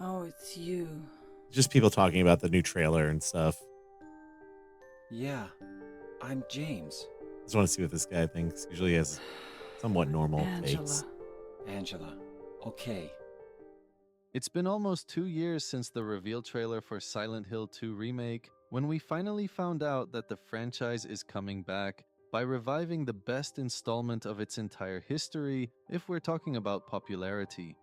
Oh, it's you. Just people talking about the new trailer and stuff. Yeah, I'm James. I just want to see what this guy thinks. Usually he has somewhat normal takes. Angela. Angela. Okay. It's been almost 2 years since the reveal trailer for Silent Hill 2 Remake, when we finally found out that the franchise is coming back by reviving the best installment of its entire history, if we're talking about popularity.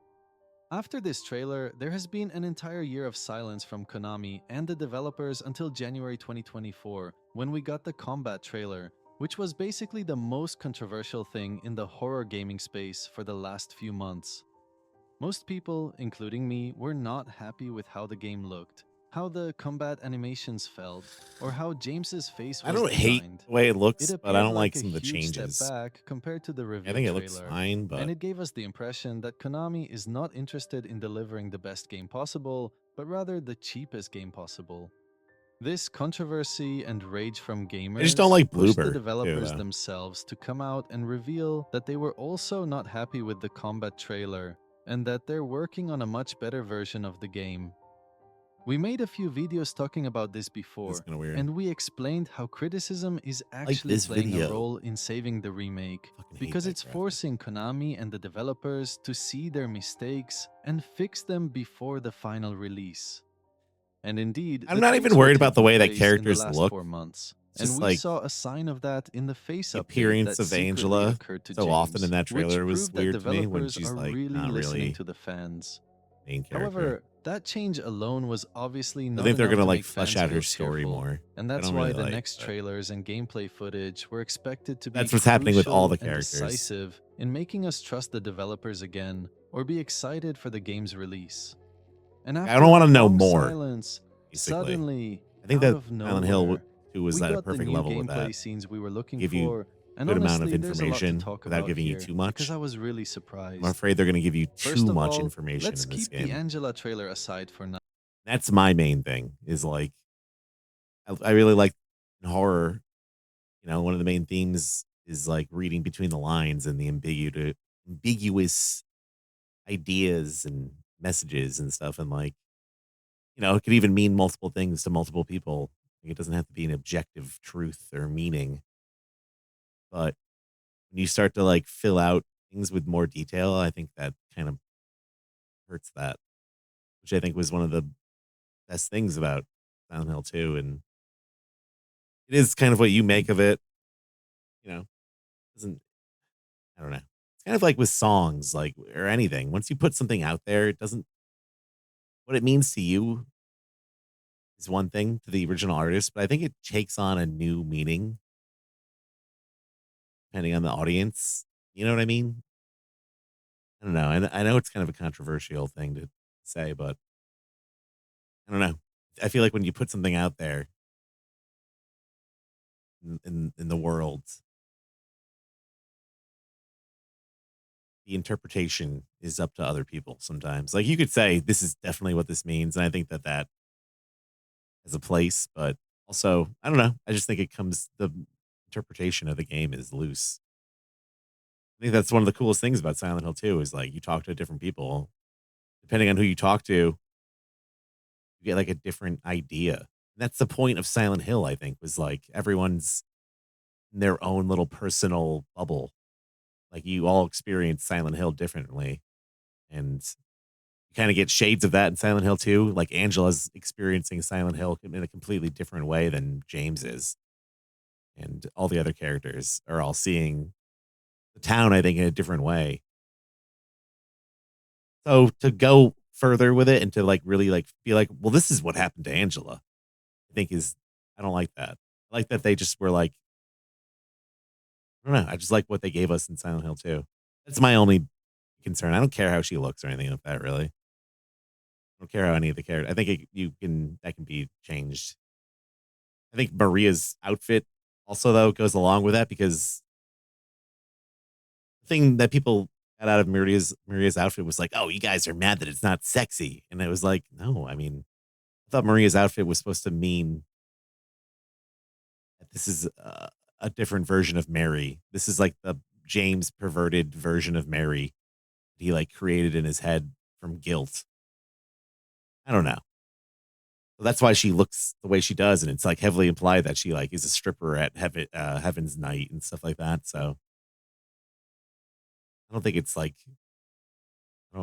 After this trailer, there has been an entire year of silence from Konami and the developers until January 2024, when we got the combat trailer, which was basically the most controversial thing in the horror gaming space for the last few months. Most people, including me, were not happy with how the game looked, how the combat animations felt, or how James's face I was don't hate designed. the way it It looks, but I appeared don't like like a some of the huge step changes. back compared to the I reveal think it looks trailer, fine, and but it gave us the impression that Konami is not interested in delivering the best game possible, but rather the cheapest game possible. This controversy and rage from I just don't gamers like pushed the bloober too, developers though. themselves to come out and reveal that they were also not happy with the combat trailer, and that they're working on a much better version of the game. We made a few videos talking about this It's before, kind of weird. and we explained how criticism is Like actually this playing a video. role in saving the remake, Fucking hate because that it's graphic. forcing Konami and the developers to see their mistakes and fix them before the final release. And indeed, I'm the not tweaks even were worried about the taking way that place in the characters last look. 4 months, It's and just we like saw a sign of that in the face the update appearance that of secretly Angela occurred to so often in James, that trailer which was proved that weird to me when developers she's are like really not listening really to the fans. main character. However, that change alone was obviously I not think they're enough gonna to like make flesh fans out her feel story cheerful, more. and I that's don't why really the like, next but trailers and gameplay footage were expected to be that's what's happening with all the crucial and characters. decisive in making us trust the developers again or be excited for the game's release. And I after don't a want to know long more. silence, Basically, suddenly, I think out that of Silent Hill nowhere, 2 was we at a got the perfect new level with that. gameplay scenes we were looking Give you for, and good amount of honestly, there's a lot to information talk without about giving you here too because much. I was really I'm surprised. afraid they're gonna give you First too of much all, information let's in this keep the game. Angela trailer aside for now. That's my main thing. Is like I really like in horror. You know, one of the main themes is like reading between the lines and the ambiguous ideas and messages and stuff. And like, you know, it could even mean multiple things to multiple people. Like, it doesn't have to be an objective truth or meaning. But when you start to like fill out things with more detail, I think that kind of hurts that, which I think was one of the best things about Silent Hill 2. And it is kind of what you make of it, you know, doesn't, I don't know. It's kind of like with songs, like, or anything. Once you put something out there, it doesn't, what it means to you is one thing to the original artist, but I think it takes on a new meaning depending on the audience. You know what I mean? I don't know. I know it's kind of a controversial thing to say, but I don't know. I feel like when you put something out there in the world, the interpretation is up to other people sometimes. Like you could say, this is definitely what this means. And I think that that has a place, but also, I don't know. I just think it comes, the interpretation of the game is loose. I think that's one of the coolest things about Silent Hill 2 is like you talk to different people. Depending on who you talk to, you get like a different idea. And that's the point of Silent Hill, I think, was like everyone's in their own little personal bubble. Like you all experience Silent Hill differently. And you kind of get shades of that in Silent Hill 2. Like Angela's experiencing Silent Hill in a completely different way than James is. And all the other characters are all seeing the town, I think, in a different way. So to go further with it and to like really like be like, well, this is what happened to Angela, I think is, I don't like that. I like that they just were like, I don't know. I just like what they gave us in Silent Hill 2. That's my only concern. I don't care how she looks or anything like that, really. I don't care how any of the characters. I think you can, that can be changed. I think Maria's outfit also though goes along with that because the thing that people got out of Maria's outfit was like, oh, you guys are mad that it's not sexy, and it was like, no, I mean, I thought Maria's outfit was supposed to mean that this is a different version of Mary. This is like the James perverted version of Mary he like created in his head from guilt. I don't know. That's why she looks the way she does, and it's like heavily implied that she like is a stripper at Heaven's Night and stuff like that. So I don't think it's like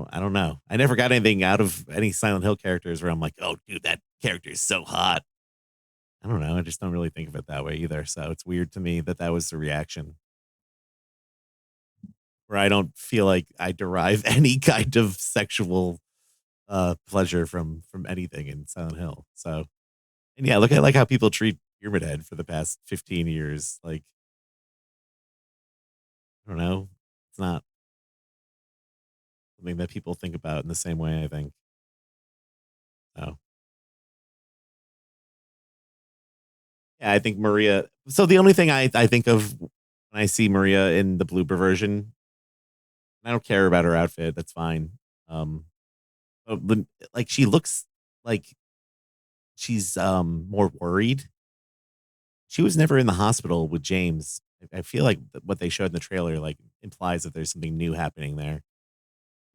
I don't know. I never got anything out of any Silent Hill characters where I'm like, oh, dude, that character is so hot. I don't know. I just don't really think of it that way either. So it's weird to me that that was the reaction. Where I don't feel like I derive any kind of sexual pleasure from anything in Silent Hill. So and yeah, look at like how people treat Pyramid Head for the past 15 years. Like, I don't know. It's not something that people think about in the same way, I think. So yeah, I think Maria. So the only thing I think of when I see Maria in the bloober version, I don't care about her outfit. That's fine. Um, like she looks like she's more worried. She was never in the hospital with James. I feel like what they showed in the trailer like implies that there's something new happening there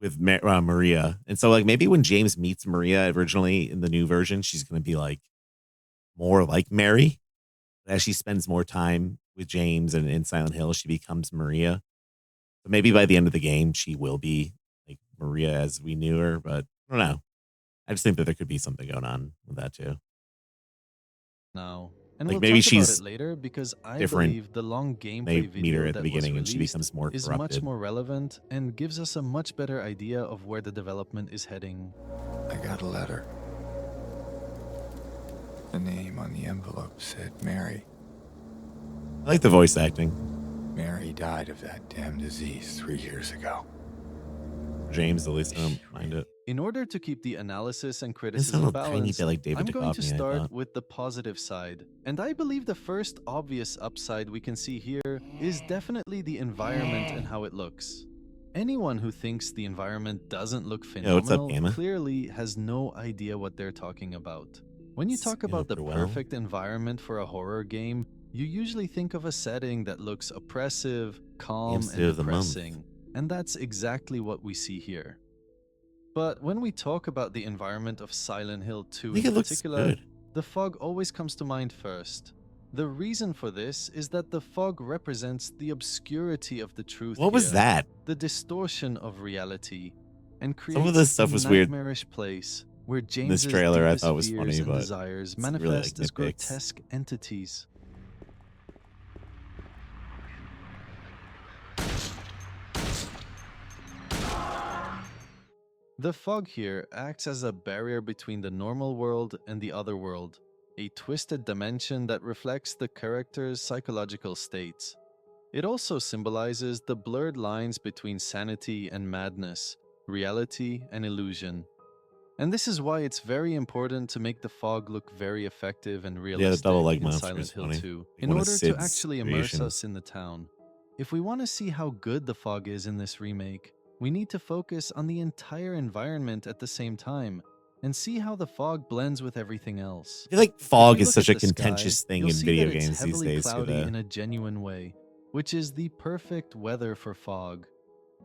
with Maria. And so like maybe when James meets Maria originally in the new version, she's going to be like more like Mary. But as she spends more time with James and in Silent Hill, she becomes Maria. But maybe by the end of the game, she will be like Maria as we knew her. But I don't know. I just think that there could be something going on with that too. now. And Like we'll maybe talk about it she's later because I different. believe the long They gameplay meet her video at the that was beginning and she released becomes more is much corrupted. more relevant and gives us a much better idea of where the development is heading. I got a letter. The name on the envelope said Mary. I like the voice acting. Mary died of that damn disease 3 years ago. James, at least I don't mind it. In order to keep the analysis and It criticism sounded a tiny balanced, bit like David I'm going to Duchovny, I start thought. with the positive side. And I believe the first obvious upside we can see here is definitely the environment and how it looks. Anyone who thinks the environment doesn't look Yo, what's up, phenomenal Gamma? clearly has no idea what they're talking about. When you talk You about hope the you're well. perfect environment for a horror game, you usually think of a setting that looks oppressive, calm, Games and of the month. depressing. And that's exactly what we see here. But when we talk about the environment of Silent Hill 2 I think in it looks particular, good. the fog always comes to mind first. The reason for this is that the fog represents the obscurity of the truth What was here, that? the distortion of reality, and Some of creates this stuff a was weird nightmarish place where in this James's trailer. I deepest thought was fears funny, and but desires it's really like manifest as nitpicks. grotesque entities. The fog here acts as a barrier between the normal world and the other world, a twisted dimension that reflects the character's psychological states. It also symbolizes the blurred lines between sanity and madness, reality and illusion. And this is why it's very important to make the fog look very effective and Yeah, the double realistic leg in monster Silent is Hill funny. 2, Like in one of order to Sid's actually immerse creations. us in the town. If we want to see how good the fog is in this remake, we need to focus on the entire environment at the same time and see how the fog blends with everything else. I feel like If fog we is look such at a the sky, contentious thing you'll in see video that it's games these heavily days. cloudy in a genuine way, which is the perfect weather for fog.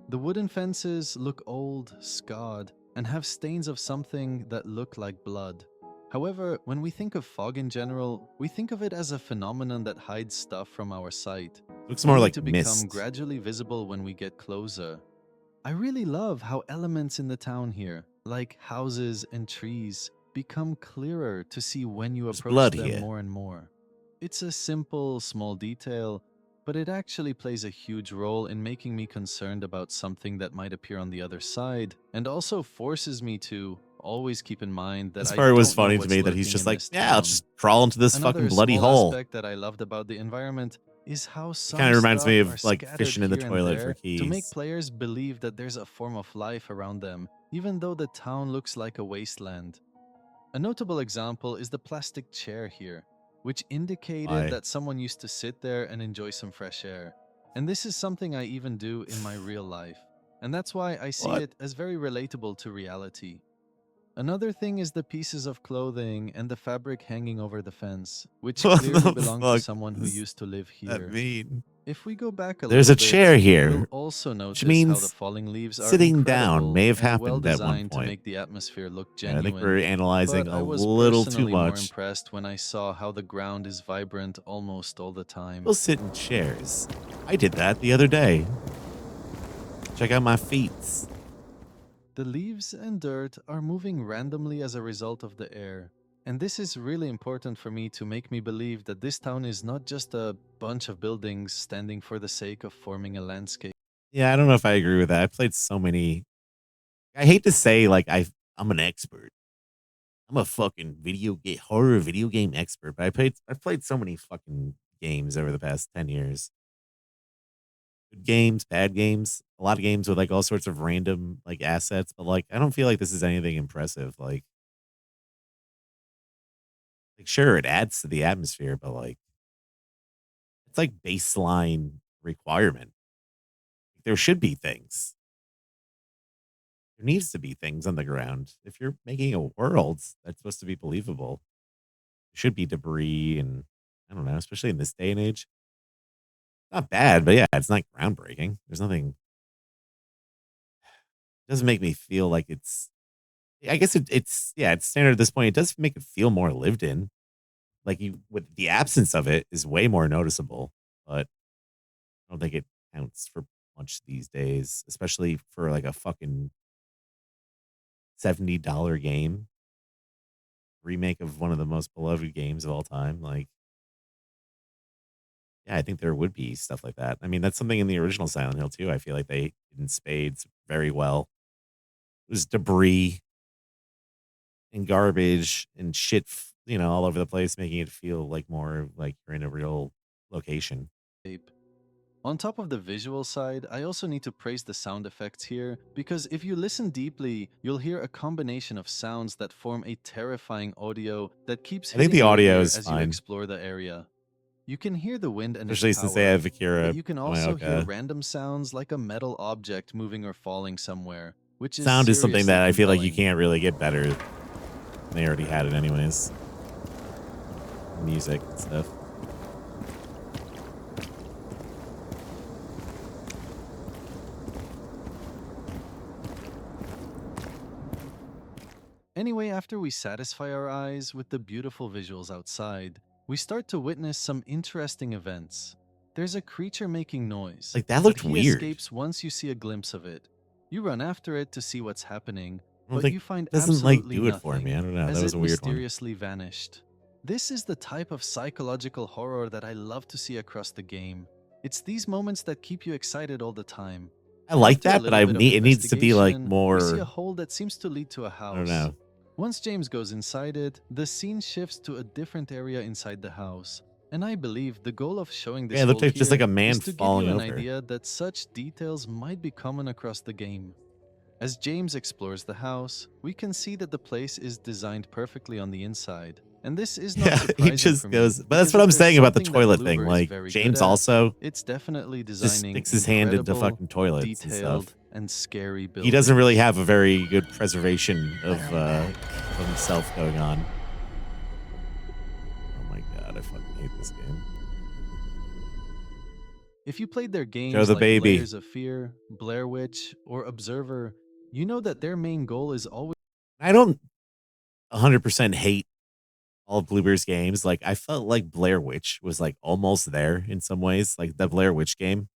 The wooden fences look old, scarred, and have stains of something that look like blood. However, when we think of fog in general, we think of it as a phenomenon that hides stuff from our sight, Looks more only like to become mist. gradually visible when we get closer. I really love how elements in the town here, like houses and trees, become clearer to see when you There's approach blood them here. more and more. It's a simple, small detail, but it actually plays a huge role in making me concerned about something that might appear on the other side, and also forces me to always keep in mind that This I part was don't know funny to what's me that he's lurking just in like, this yeah, I'll town. just crawl into this fucking Another bloody small hole. aspect that I loved about the environment is how some Kind of reminds me stuff are of like scattered fishing in the here and toilet for there to make keys. players believe that there's a form of life around them, even though the town looks like a wasteland. A notable example is the plastic chair here, which indicated Why? that someone used to sit there and enjoy some fresh air. And this is something I even do in my real life. And that's why I see What? it as very relatable to reality. Another thing is the pieces of clothing and the fabric hanging over the fence, which What clearly the belong to fuck someone who does used to live that here. mean? If we go back a There's little a chair bit, we'll here, also which notice how the means falling leaves are sitting down incredible may have and well happened at one designed to point. make the atmosphere look Yeah, I think we're genuine. analyzing But a I was little too personally more much. impressed when I saw how the ground is vibrant almost all the time. We'll sit in chairs. I did that the other day. Check out my feet. The leaves and dirt are moving randomly as a result of the air. And this is really important for me to make me believe that this town is not just a bunch of buildings standing for the sake of forming a landscape. Yeah, I don't know if I agree with that. I played so many. I hate to say like I'm an expert. I'm a fucking horror video game expert, but I've played so many fucking games over the past 10 years. Good games, bad games, a lot of games with like all sorts of random like assets, but like I don't feel like this is anything impressive. Like sure it adds to the atmosphere, but like it's like baseline requirement. There should be things. There needs to be things on the ground. If you're making a world that's supposed to be believable, there should be debris and I don't know, especially in this day and age. Not bad, but yeah, it's not groundbreaking. There's nothing doesn't make me feel like I guess it's yeah, it's standard at this point. It does make it feel more lived in. Like you with the absence of it is way more noticeable, but I don't think it counts for much these days, especially for like a fucking $70 game remake of one of the most beloved games of all time. Like, yeah, I think there would be stuff like that. I mean, that's something in the original Silent Hill too. I feel like they did in spades very well. It was debris and garbage and shit, all over the place, making it feel like more like you're in a real location. On top of the visual side, I also need to praise the sound effects here, because if you listen deeply, you'll hear a combination of sounds that form a terrifying audio that keeps I think hitting the your audio ear is as you fine, explore the area. You can hear the wind and its especially since they power, have but Akira you can also hear Yamaoka. random sounds like a metal object moving or falling somewhere, which is Sound is something seriously that I feel like you compelling. can't really get better. They already had it anyways. Music and stuff. Anyway, after we satisfy our eyes with the beautiful visuals outside, we start to witness some interesting events. There's a creature making noise, Like that but looked he weird. escapes once you see a glimpse of it. You run after it to see what's happening, I don't but think you find it doesn't like absolutely do it for me. nothing, I don't know. That as was it a weird one. mysteriously vanished. This is the type of psychological horror that I love to see across the game. It's these moments that keep you excited all the time. I like After a that, but little bit of it needs to be like investigation, we see a more. hole that seems to lead to a I don't house. know. Once James goes inside it, the scene shifts to a different area inside the house. And I believe the goal of showing this Yeah, it looked hole like just like here a man is to give you falling an over. idea that such details might be common across the game. As James explores the house, we can see that the place is designed perfectly on the inside. And this is not Yeah, he surprising just for me, goes. But that's because what if I'm there's saying about the something that toilet thing. Bloober is Like very good James at, also it's definitely just designing sticks his hand into incredible, fucking toilets and detailed, stuff. and scary buildings. He doesn't really have a very good preservation of himself going on. Oh my god, I fucking hate this game. If you played their Show games the like baby. Layers of Fear, Blair Witch, or Observer, you know that their main goal is always I don't 100% hate all of Bluebeard's games. Like I felt like Blair Witch was like almost there in some ways. Like the Blair Witch game,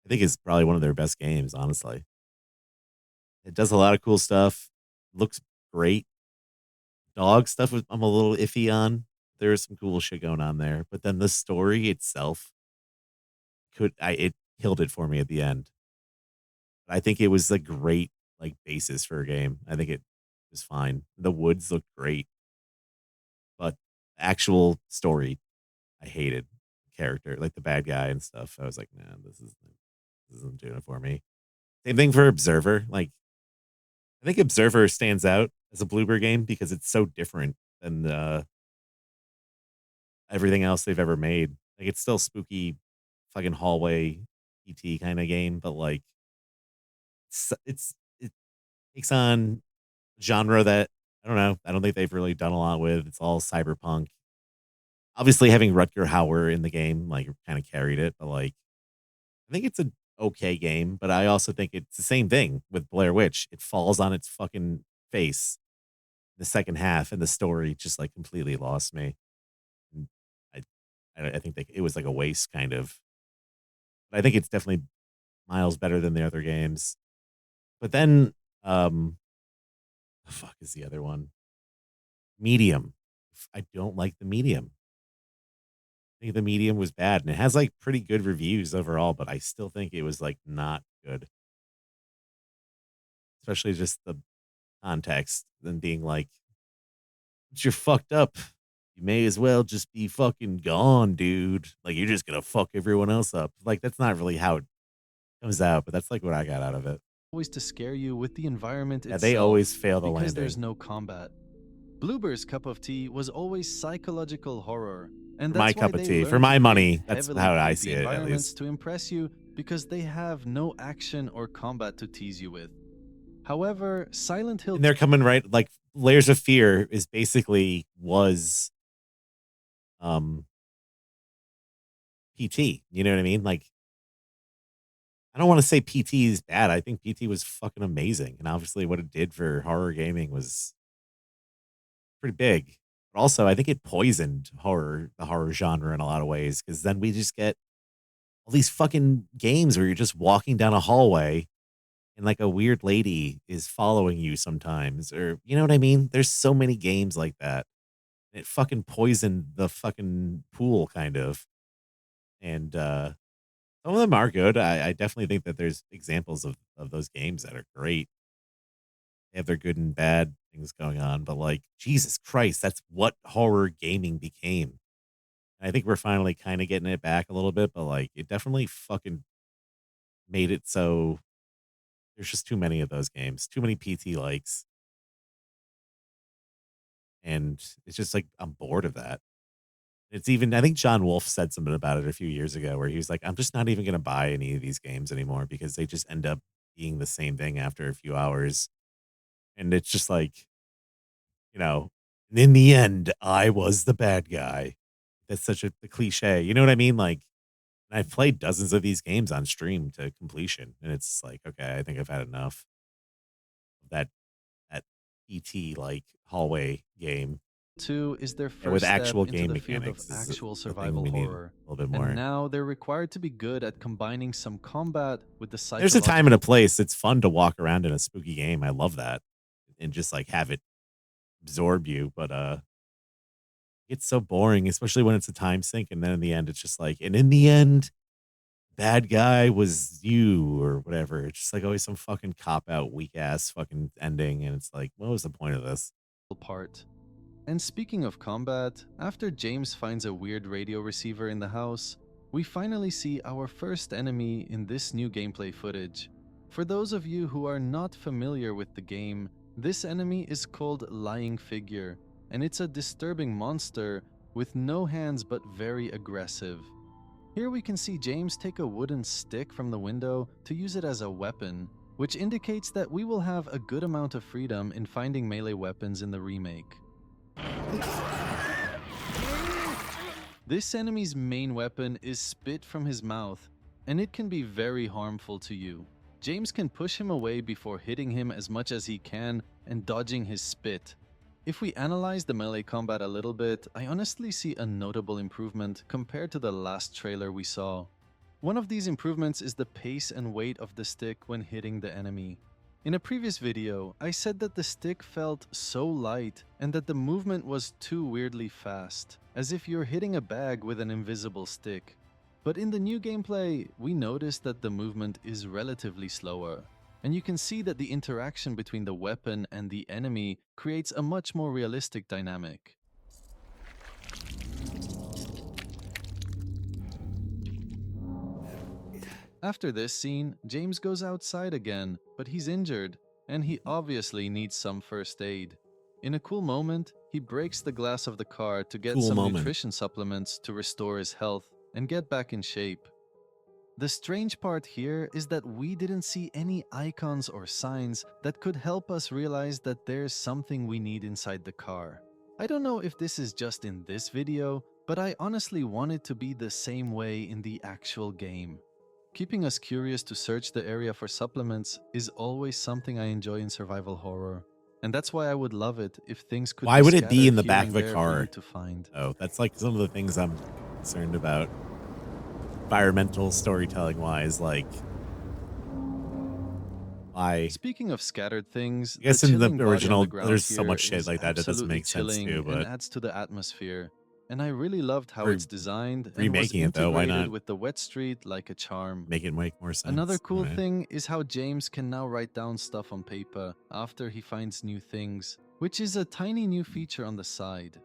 I think is probably one of their best games. Honestly, it does a lot of cool stuff. Looks great. Dog stuff I'm a little iffy on. There is some cool shit going on there, but then the story itself it killed it for me at the end. I think it was a great like basis for a game. I think it was fine. The woods looked great, but actual story I hated. Character like the bad guy and stuff. I was like, nah, this isn't doing it for me. Same thing for Observer. Like I think Observer stands out as a Bloober game because it's so different than everything else they've ever made. Like it's still spooky, fucking hallway ET kind of game, but like it takes on genre that I don't know. I don't think they've really done a lot with. It's all cyberpunk. Obviously, having Rutger Hauer in the game like kind of carried it, but like I think it's a okay game. But I also think it's the same thing with Blair Witch. It falls on its fucking face the second half, and the story just like completely lost me. And I I think that it was like a waste kind of. But I think it's definitely miles better than the other games. But then, the fuck is the other one? Medium. I don't like the Medium. I think the Medium was bad, and it has like pretty good reviews overall, but I still think it was like not good, especially just the context and being like, "You're fucked up. You may as well just be fucking gone, dude. Like you're just gonna fuck everyone else up." Like that's not really how it comes out, but that's like what I got out of it. Always to scare you with the environment Yeah, they itself always fail the because there's landing. no combat. Bloober's cup of tea was always psychological horror, and For my that's why cup of they tea, for learned to my create money, that's heavily how I creepy see it, at environments least. to impress you because they have no action or combat to tease you with. However, Silent Hill And they're coming right like Layers of Fear is basically was um PT. You know what I mean? Like I don't want to say PT is bad. I think PT was fucking amazing. And obviously what it did for horror gaming was pretty big. But also I think it poisoned the horror genre in a lot of ways. Cause then we just get all these fucking games where you're just walking down a hallway and like a weird lady is following you sometimes. Or you know what I mean? There's so many games like that. It fucking poisoned the fucking pool kind of. And some of them are good. I definitely think that there's examples of those games that are great. They have their good and bad things going on, but like Jesus Christ, that's what horror gaming became. And I think we're finally kind of getting it back a little bit, but like it definitely fucking made it so there's just too many of those games, too many PT likes, and it's just like I'm bored of that. It's even I think John Wolfe said something about it a few years ago where he was like, I'm just not even gonna buy any of these games anymore because they just end up being the same thing after a few hours. And it's just like, you know, in the end, I was the bad guy. That's such a cliche. You know what I mean? Like, and I've played dozens of these games on stream to completion, and it's like, okay, I think I've had enough of that PT like hallway game. 2 is their And with first step actual into game the field of mechanics is actual the thing survival we need horror. a little bit And more. now they're required to be good at combining some combat with the There's a time and a psychological. place. It's fun to walk around in a spooky game. I love that. And just like have it absorb you. But it's so boring, especially when it's a time sink. And then in the end, it's just like, and in the end, bad guy was you or whatever. It's just like always some fucking cop out, weak ass fucking ending. And it's like, what was the point of this? Part. And speaking of combat, after James finds a weird radio receiver in the house, we finally see our first enemy in this new gameplay footage. For those of you who are not familiar with the game, this enemy is called Lying Figure, and it's a disturbing monster with no hands but very aggressive. Here we can see James take a wooden stick from the window to use it as a weapon, which indicates that we will have a good amount of freedom in finding melee weapons in the remake. This enemy's main weapon is spit from his mouth, and it can be very harmful to you. James can push him away before hitting him as much as he can and dodging his spit. If we analyze the melee combat a little bit, I honestly see a notable improvement compared to the last trailer we saw. One of these improvements is the pace and weight of the stick when hitting the enemy. In a previous video, I said that the stick felt so light and that the movement was too weirdly fast, as if you're hitting a bag with an invisible stick. But in the new gameplay, we notice that the movement is relatively slower, and you can see that the interaction between the weapon and the enemy creates a much more realistic dynamic. After this scene, James goes outside again, but he's injured, and he obviously needs some first aid. In a cool moment, he breaks the glass of the car to get Cool some moment. nutrition supplements to restore his health and get back in shape. The strange part here is that we didn't see any icons or signs that could help us realize that there's something we need inside the car. I don't know if this is just in this video, but I honestly want it to be the same way in the actual game. Keeping us curious to search the area for supplements is always something I enjoy in survival horror. And that's why I would love it if things could Why be would it be in the scattered back here of and a there car? for you to find. Oh, that's like some of the things I'm concerned about. Environmental storytelling wise, like why? Speaking of scattered things, I guess in the chilling body on original, ground there's so here much shit is like that. It doesn't absolutely make sense chilling too, and but adds to the atmosphere. And I really loved how We're it's designed and was remaking it though. Why integrated not with the wet street like a charm. make it make more sense? Another cool Right? thing is how James can now write down stuff on paper after he finds new things, which is a tiny new feature on the side.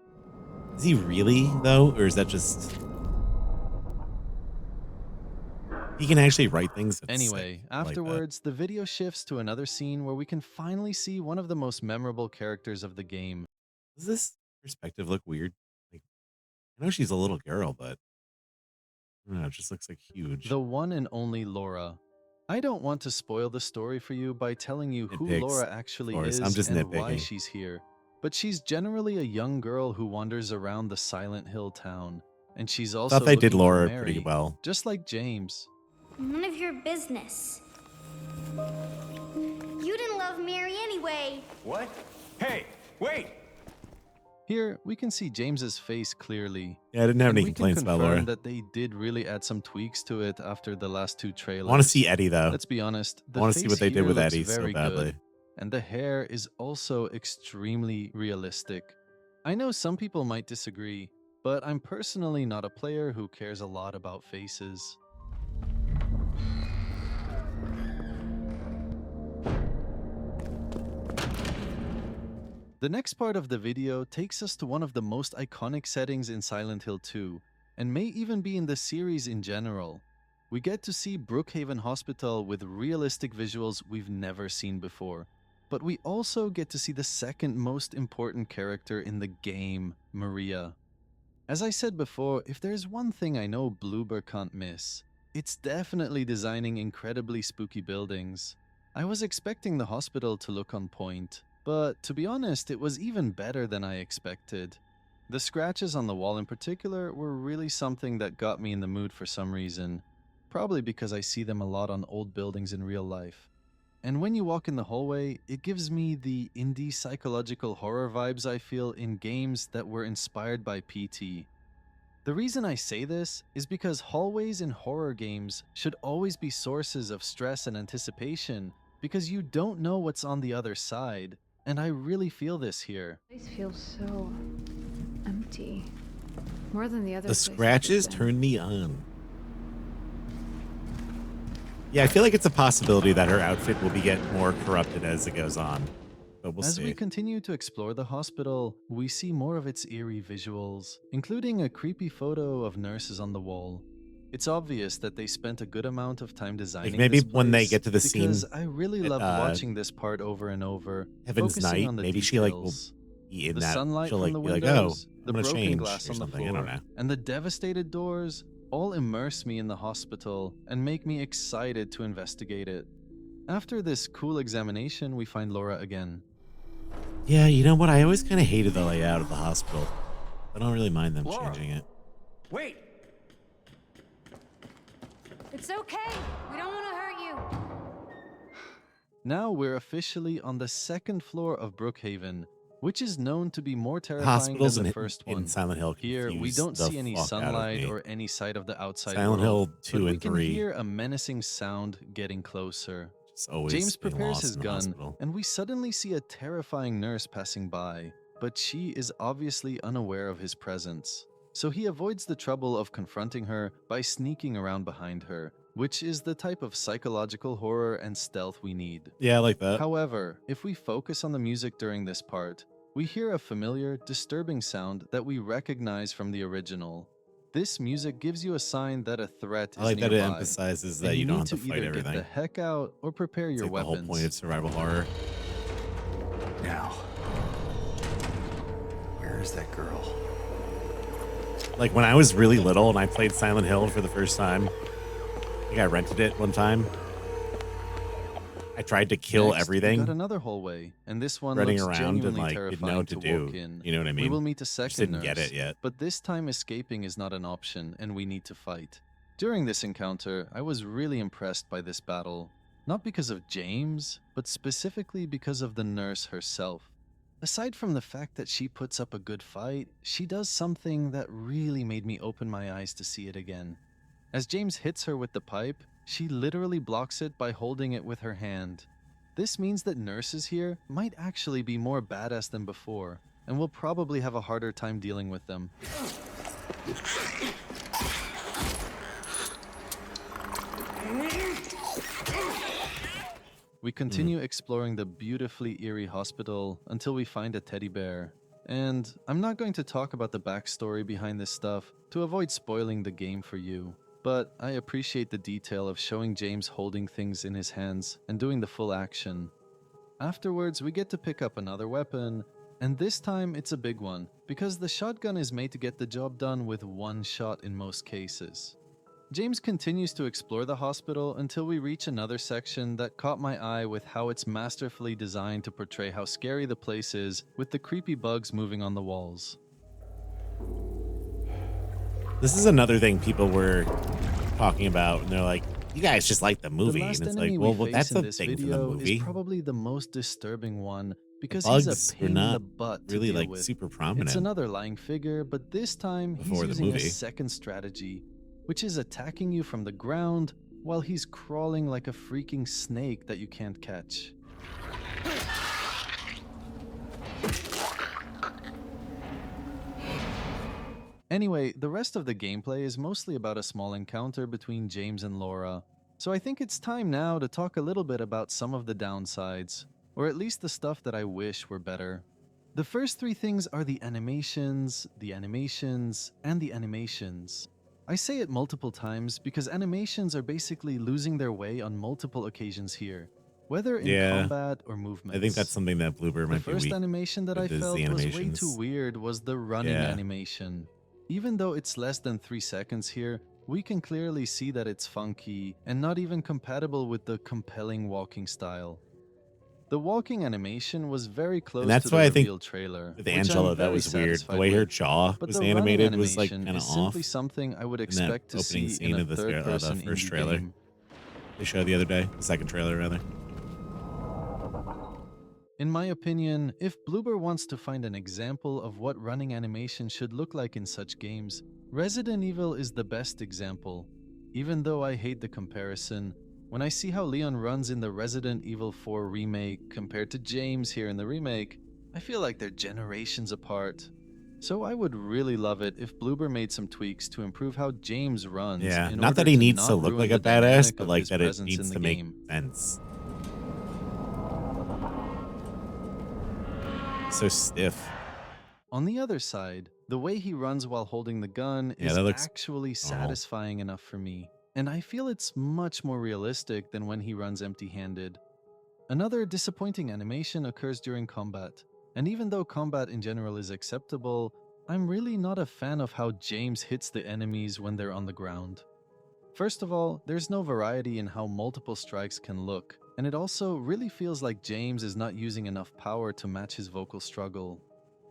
Is he really though, or is that just he can actually write things? That's Anyway, sick. I like that. afterwards, the video shifts to another scene where we can finally see one of the most memorable characters of the game. Does this perspective look weird? Like, I know she's a little girl, but I don't know. It just looks like huge. The one and only Laura. I don't want to spoil the story for you by telling you who Nitpicks, Laura actually of course. is I'm just and why nitpicking. she's here. But she's generally a young girl who wanders around the Silent Hill town. And she's also Thought they did looking for Laura Mary, pretty well. just like James. None of your business. You didn't love Mary anyway. What? Hey, wait! Here, we can see James's face clearly. Yeah, I didn't have And any we can complaints about confirm Laura. that they did really add some tweaks to it after the last two I trailers. want to see Eddie though. Let's be honest, I the want to see face what they did here with looks Eddie so very badly. good, and the hair is also extremely realistic. I know some people might disagree, but I'm personally not a player who cares a lot about faces. The next part of the video takes us to one of the most iconic settings in Silent Hill 2, and may even be in the series in general. We get to see Brookhaven Hospital with realistic visuals we've never seen before. But we also get to see the second most important character in the game, Maria. As I said before, if there's one thing I know Bloober can't miss, it's definitely designing incredibly spooky buildings. I was expecting the hospital to look on point, but to be honest, it was even better than I expected. The scratches on the wall in particular were really something that got me in the mood for some reason. Probably because I see them a lot on old buildings in real life. And when you walk in the hallway, it gives me the indie psychological horror vibes I feel in games that were inspired by PT. The reason I say this is because hallways in horror games should always be sources of stress and anticipation, because you don't know what's on the other side, and I really feel this here. This feels so empty. More than the other The places we've scratches been. turn me on. Yeah, I feel like it's a possibility that her outfit will be get more corrupted as it goes on, but we'll As see. we continue to explore the hospital, we see more of its eerie visuals, including a creepy photo of nurses on the wall. It's obvious that they spent a good amount of time designing maybe this when they place get to the scene because I really at, loved watching this part over and over. Heaven's focusing Night, on the maybe she like will details. be in The that. sunlight She'll from like the be like, windows, oh, the I'm gonna broken change glass or on the something. I floor, don't know. and the devastated doors all immerse me in the hospital and make me excited to investigate it. After this cool examination, we find Laura again. Yeah, you know what? I always kind of hated the layout of the hospital. I don't really mind them Laura. changing it. Wait! It's okay. We don't want to hurt you. Now we're officially on the second floor of Brookhaven, which is known to be more terrifying Hospitals than the in, first in one. Silent Hill Here, we confuse don't the see any fuck out of sunlight me. or any sight of the outside Silent world, Hill 2 but we and can 3. hear a menacing sound getting closer. Just always James being prepares lost his in the gun, hospital. and we suddenly see a terrifying nurse passing by, but she is obviously unaware of his presence. So he avoids the trouble of confronting her by sneaking around behind her, which is the type of psychological horror and stealth we need. Yeah, I like that. However, if we focus on the music during this part, we hear a familiar, disturbing sound that we recognize from the original. This music gives you a sign that a threat is I like that nearby. it emphasizes and that you don't need have to fight either everything. Get the heck out or prepare It's your like the weapons. whole point of survival horror. Now, where is that girl? Like when I was really little and I played Silent Hill for the first time, I think I rented it one time. I tried to kill Next, we everything got another hallway, and this one running looks around and genuinely like didn't know terrifying what to to walk do. in. You know what I We mean? will meet a Just second didn't get nurse, it yet. but this time escaping is not an option, and we need to fight. During this encounter, I was really impressed by this battle, not because of James, but specifically because of the nurse herself. Aside from the fact that she puts up a good fight, she does something that really made me open my eyes to see it again. As James hits her with the pipe, she literally blocks it by holding it with her hand. This means that nurses here might actually be more badass than before, and will probably have a harder time dealing with them. We continue exploring the beautifully eerie hospital until we find a teddy bear. And I'm not going to talk about the backstory behind this stuff to avoid spoiling the game for you, but I appreciate the detail of showing James holding things in his hands and doing the full action. Afterwards, we get to pick up another weapon, and this time it's a big one, because the shotgun is made to get the job done with one shot in most cases. James continues to explore the hospital until we reach another section that caught my eye with how it's masterfully designed to portray how scary the place is with the creepy bugs moving on the walls. This is another thing people were talking about, and they're like, "You guys just like the movie," The and last it's enemy like, we "Well, face that's in a this thing from the video movie." is probably the most disturbing one The because he's bugs a were pain in the not butt to really deal like with. super It's prominent. another lying figure, but this time he's Before the using a movie. second strategy, which is attacking you from the ground while he's crawling like a freaking snake that you can't catch. Anyway, the rest of the gameplay is mostly about a small encounter between James and Laura, so I think it's time now to talk a little bit about some of the downsides, or at least the stuff that I wish were better. The first three things are the animations, and the animations. I say it multiple times because animations are basically losing their way on multiple occasions here, whether in Yeah, combat or movements. I think that's something that Bloober The might be first weak animation that I with, is felt the was way too animations. weird was the running Yeah. animation. Even though it's less than 3 seconds here, we can clearly see that it's funky and not even compatible with the compelling walking style. The walking animation was very close And that's to the why I think reveal trailer, with which I'm Angela, that very was weird. The satisfied way her with. jaw But was the running animated was like animation kind of is off simply something I would in that expect to opening see scene in a of the third-person first indie trailer game. they showed the other day, the second trailer rather. In my opinion, if Bloober wants to find an example of what running animation should look like in such games, Resident Evil is the best example. Even though I hate the comparison, when I see how Leon runs in the Resident Evil 4 remake compared to James here in the remake, I feel like they're generations apart. So I would really love it if Bloober made some tweaks to improve how James runs. Yeah, in not that order he to needs to not look ruin like a the badass, dynamic but of like his that it presence in needs the to make game. sense. So stiff. On the other side, the way he runs while holding the gun Yeah, is that looks actually normal. satisfying enough for me, and I feel it's much more realistic than when he runs empty-handed. Another disappointing animation occurs during combat, and even though combat in general is acceptable, I'm really not a fan of how James hits the enemies when they're on the ground. First of all, there's no variety in how multiple strikes can look, and it also really feels like James is not using enough power to match his vocal struggle.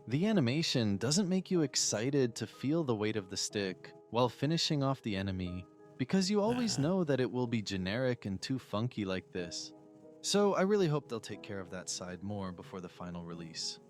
The animation doesn't make you excited to feel the weight of the stick while finishing off the enemy, because you always know that it will be generic and too funky like this. So I really hope they'll take care of that side more before the final release.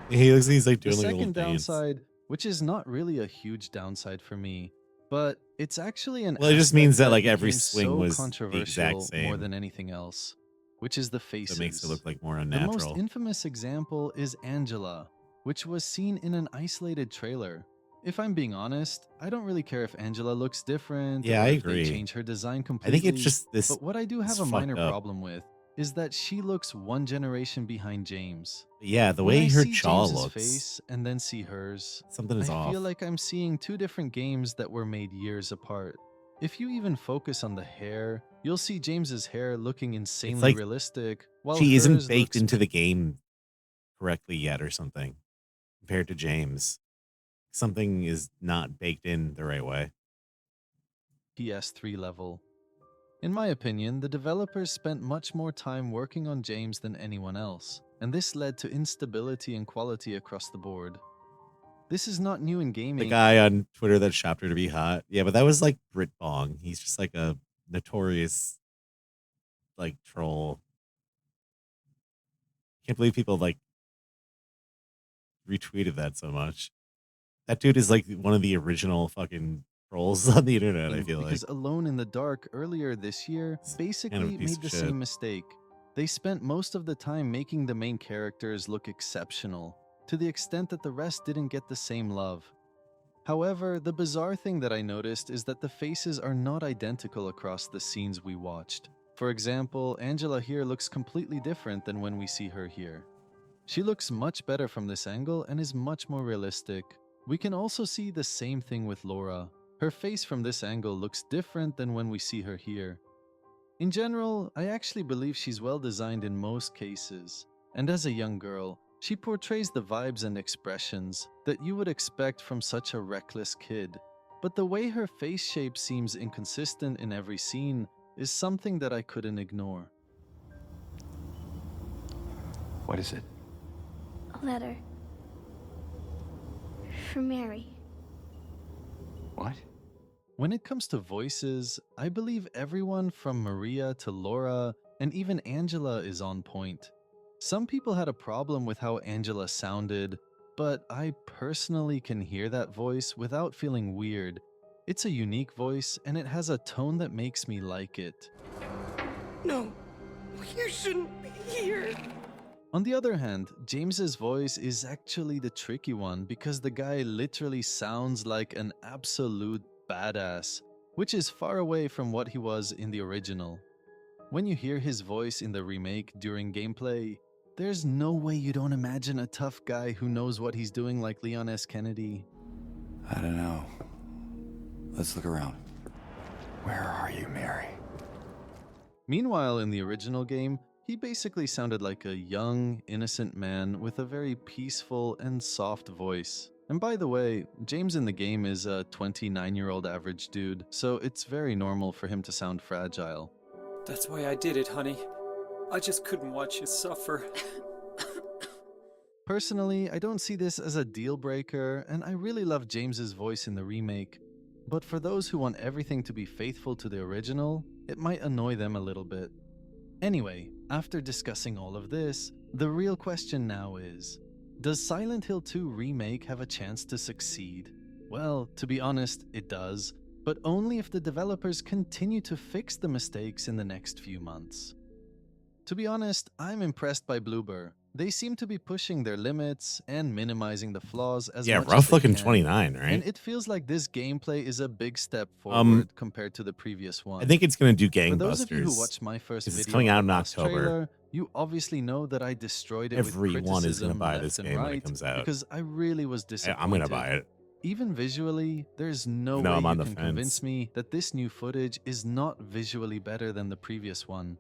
He looks like he's like The doing like a little second dance. downside, which is not really a huge downside for me, but it's actually an Well, it just aspect means that like every became swing so was the controversial exact same. more than anything else, which is the So faces. it makes it look like more The unnatural. most infamous example is Angela, which was seen in an isolated trailer. If I'm being honest, I don't really care if Angela looks different Yeah, or I if they agree. change her design I completely. think it's just this. But what I do it's have a minor fucked up. problem with is that she looks one generation behind James. Yeah, the When way I her see jaw James's looks, face and then see hers, something is I off. feel like I'm seeing two different games that were made years apart. If you even focus on the hair, you'll see James's hair looking insanely like realistic, while She hers isn't baked looks into the game correctly yet, or something, compared to James. Something is not baked in the right way. PS3 level. In my opinion, the developers spent much more time working on James than anyone else, and this led to instability in quality across the board. This is not new in The gaming. guy on Twitter that shopped her to be hot. Yeah, but that was like Brit Bong. He's just like a notorious like troll. Can't believe people like retweeted that so much. That dude is like one of the original fucking trolls on the internet, I feel like. Because Alone in the Dark earlier this year basically piece made of the shit. same mistake. They spent most of the time making the main characters look exceptional, to the extent that the rest didn't get the same love. However, the bizarre thing that I noticed is that the faces are not identical across the scenes we watched. For example, Angela here looks completely different than when we see her here. She looks much better from this angle and is much more realistic. We can also see the same thing with Laura. Her face from this angle looks different than when we see her here. In general, I actually believe she's well designed in most cases, and as a young girl, she portrays the vibes and expressions that you would expect from such a reckless kid. But the way her face shape seems inconsistent in every scene is something that I couldn't ignore. What is it? A letter. For Mary. What? When it comes to voices, I believe everyone from Maria to Laura and even Angela is on point. Some people had a problem with how Angela sounded, but I personally can hear that voice without feeling weird. It's a unique voice and it has a tone that makes me like it. No, you shouldn't be here. On the other hand, James's voice is actually the tricky one because the guy literally sounds like an absolute badass, which is far away from what he was in the original. When you hear his voice in the remake during gameplay, there's no way you don't imagine a tough guy who knows what he's doing like Leon S. Kennedy. I don't know. Let's look around. Where are you, Mary? Meanwhile, in the original game, he basically sounded like a young, innocent man with a very peaceful and soft voice. And by the way, James in the game is a 29-year-old average dude, so it's very normal for him to sound fragile. That's why I did it, honey. I just couldn't watch you suffer. Personally, I don't see this as a deal breaker, and I really love James's voice in the remake. But for those who want everything to be faithful to the original, it might annoy them a little bit. Anyway, after discussing all of this, the real question now is, does Silent Hill 2 Remake have a chance to succeed? Well, to be honest, it does, but only if the developers continue to fix the mistakes in the next few months. To be honest, I'm impressed by Bloober. They seem to be pushing their limits and minimizing the flaws as much as rough they looking can. 29, right? And it feels like this gameplay is a big step forward compared to the previous one. I think it's going to do For those of you who gangbusters. watched my first 'cause video it's coming out on in the last October. trailer, you obviously know that I destroyed it Everyone with is gonna criticism buy left this and game when it right comes out. because I really was disappointed. I'm going to buy it. Even visually, there's no No, way I'm on you the can fence. convince me that this new footage is not visually better than the previous one.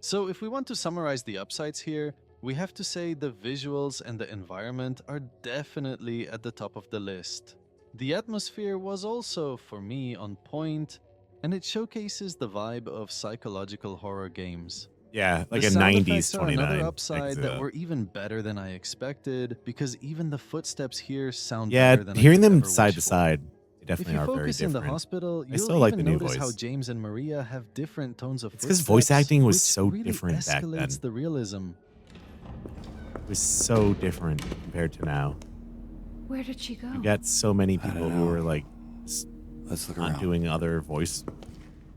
So if we want to summarize the upsides here, we have to say the visuals and the environment are definitely at the top of the list. The atmosphere was also, for me, on point, and it showcases the vibe of psychological horror games. Yeah, like The a sound 90s effects are 29. another I can upside see that were even better than I expected, because even the footsteps here sound Yeah, better than hearing I could them ever side wish to for. side, they If definitely you are very focus in different. the hospital, I you'll still like even the new notice how voice. James and Maria have different tones of It's 'cause footsteps, voice acting was which so really different back escalates then. the realism. It was so different compared to now. Where did she go? You got so many I don't people who know. are like just Let's look not around. doing other voice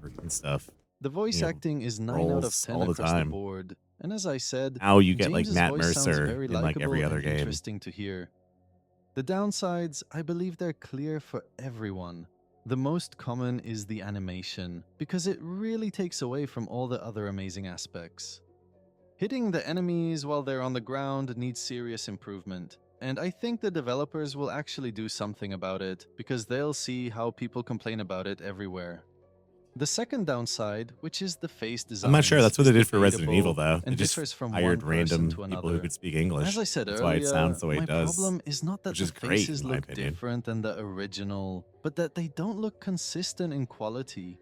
work and stuff. The voice know, acting is 9 out of roles 10 all the across the time. board, and as I said, Now you get like James's Matt voice sounds Mercer very in like every likable other and game. interesting to hear. The downsides, I believe they're clear for everyone. The most common is the animation, because it really takes away from all the other amazing aspects. Hitting the enemies while they're on the ground needs serious improvement, and I think the developers will actually do something about it, because they'll see how people complain about it everywhere. The second downside, which is the face design. I'm not sure. That's what they did for Resident Evil, though. They And just differs from hired one person random to people another. who could speak English. As I said That's earlier, why it sounds the way my it does. problem is not that which the is great, faces in my look opinion. different than the original, but that they don't look consistent in quality.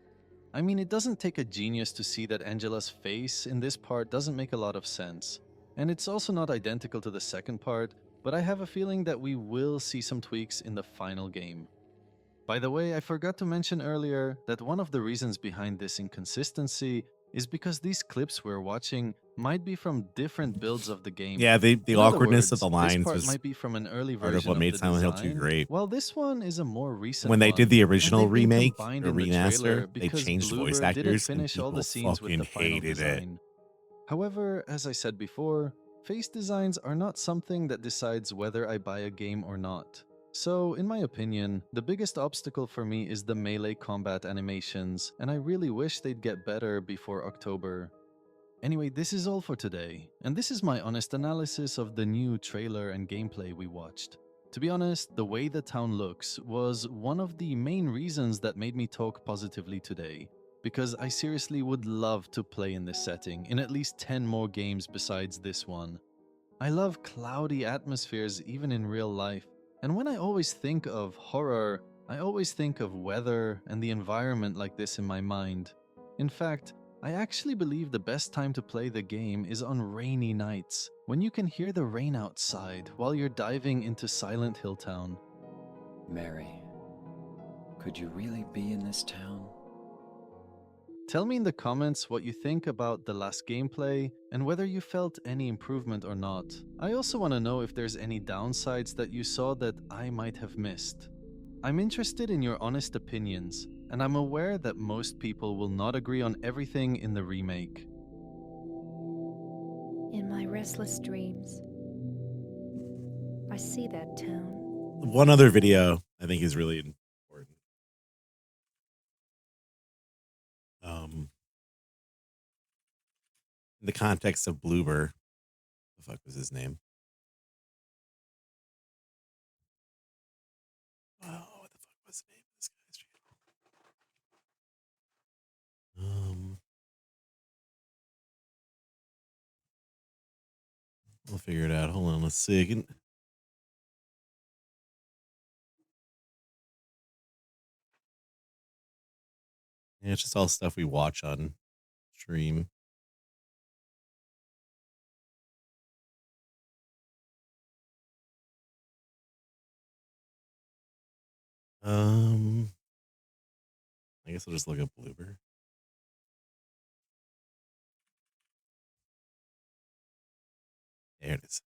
I mean, it doesn't take a genius to see that Angela's face in this part doesn't make a lot of sense. And it's also not identical to the second part, but I have a feeling that we will see some tweaks in the final game. By the way, I forgot to mention earlier that one of the reasons behind this inconsistency is because these clips we're watching might be from different builds of the game. Yeah, the In other awkwardness of words, the this lines part was might be from an early part version of what made the Silent Hill 2 design, great. while this one is a more recent When they one, did the and original they've been remake combined or in the trailer remaster, they because changed voice Bloober didn't actors and finish all people the scenes with the fucking final hated it. design. However, as I said before, face designs are not something that decides whether I buy a game or not. So, in my opinion, the biggest obstacle for me is the melee combat animations, and I really wish they'd get better before October. Anyway, this is all for today, and this is my honest analysis of the new trailer and gameplay we watched. To be honest, the way the town looks was one of the main reasons that made me talk positively today, because I seriously would love to play in this setting in at least 10 more games besides this one. I love cloudy atmospheres even in real life, and when I always think of horror, I always think of weather and the environment like this in my mind. In fact, I actually believe the best time to play the game is on rainy nights, when you can hear the rain outside while you're diving into Silent Hill Town. Mary, could you really be in this town? Tell me in the comments what you think about the last gameplay and whether you felt any improvement or not. I also want to know if there's any downsides that you saw that I might have missed. I'm interested in your honest opinions, and I'm aware that most people will not agree on everything in the remake. In my restless dreams, I see that town. One other video I think is really important. In the context of Bloober, the fuck was his name? Oh, what the fuck was the name of this guy's channel? We'll figure it out. Hold on a second. Yeah, it's just all stuff we watch on stream. I guess I'll just look up Bloober. There it is.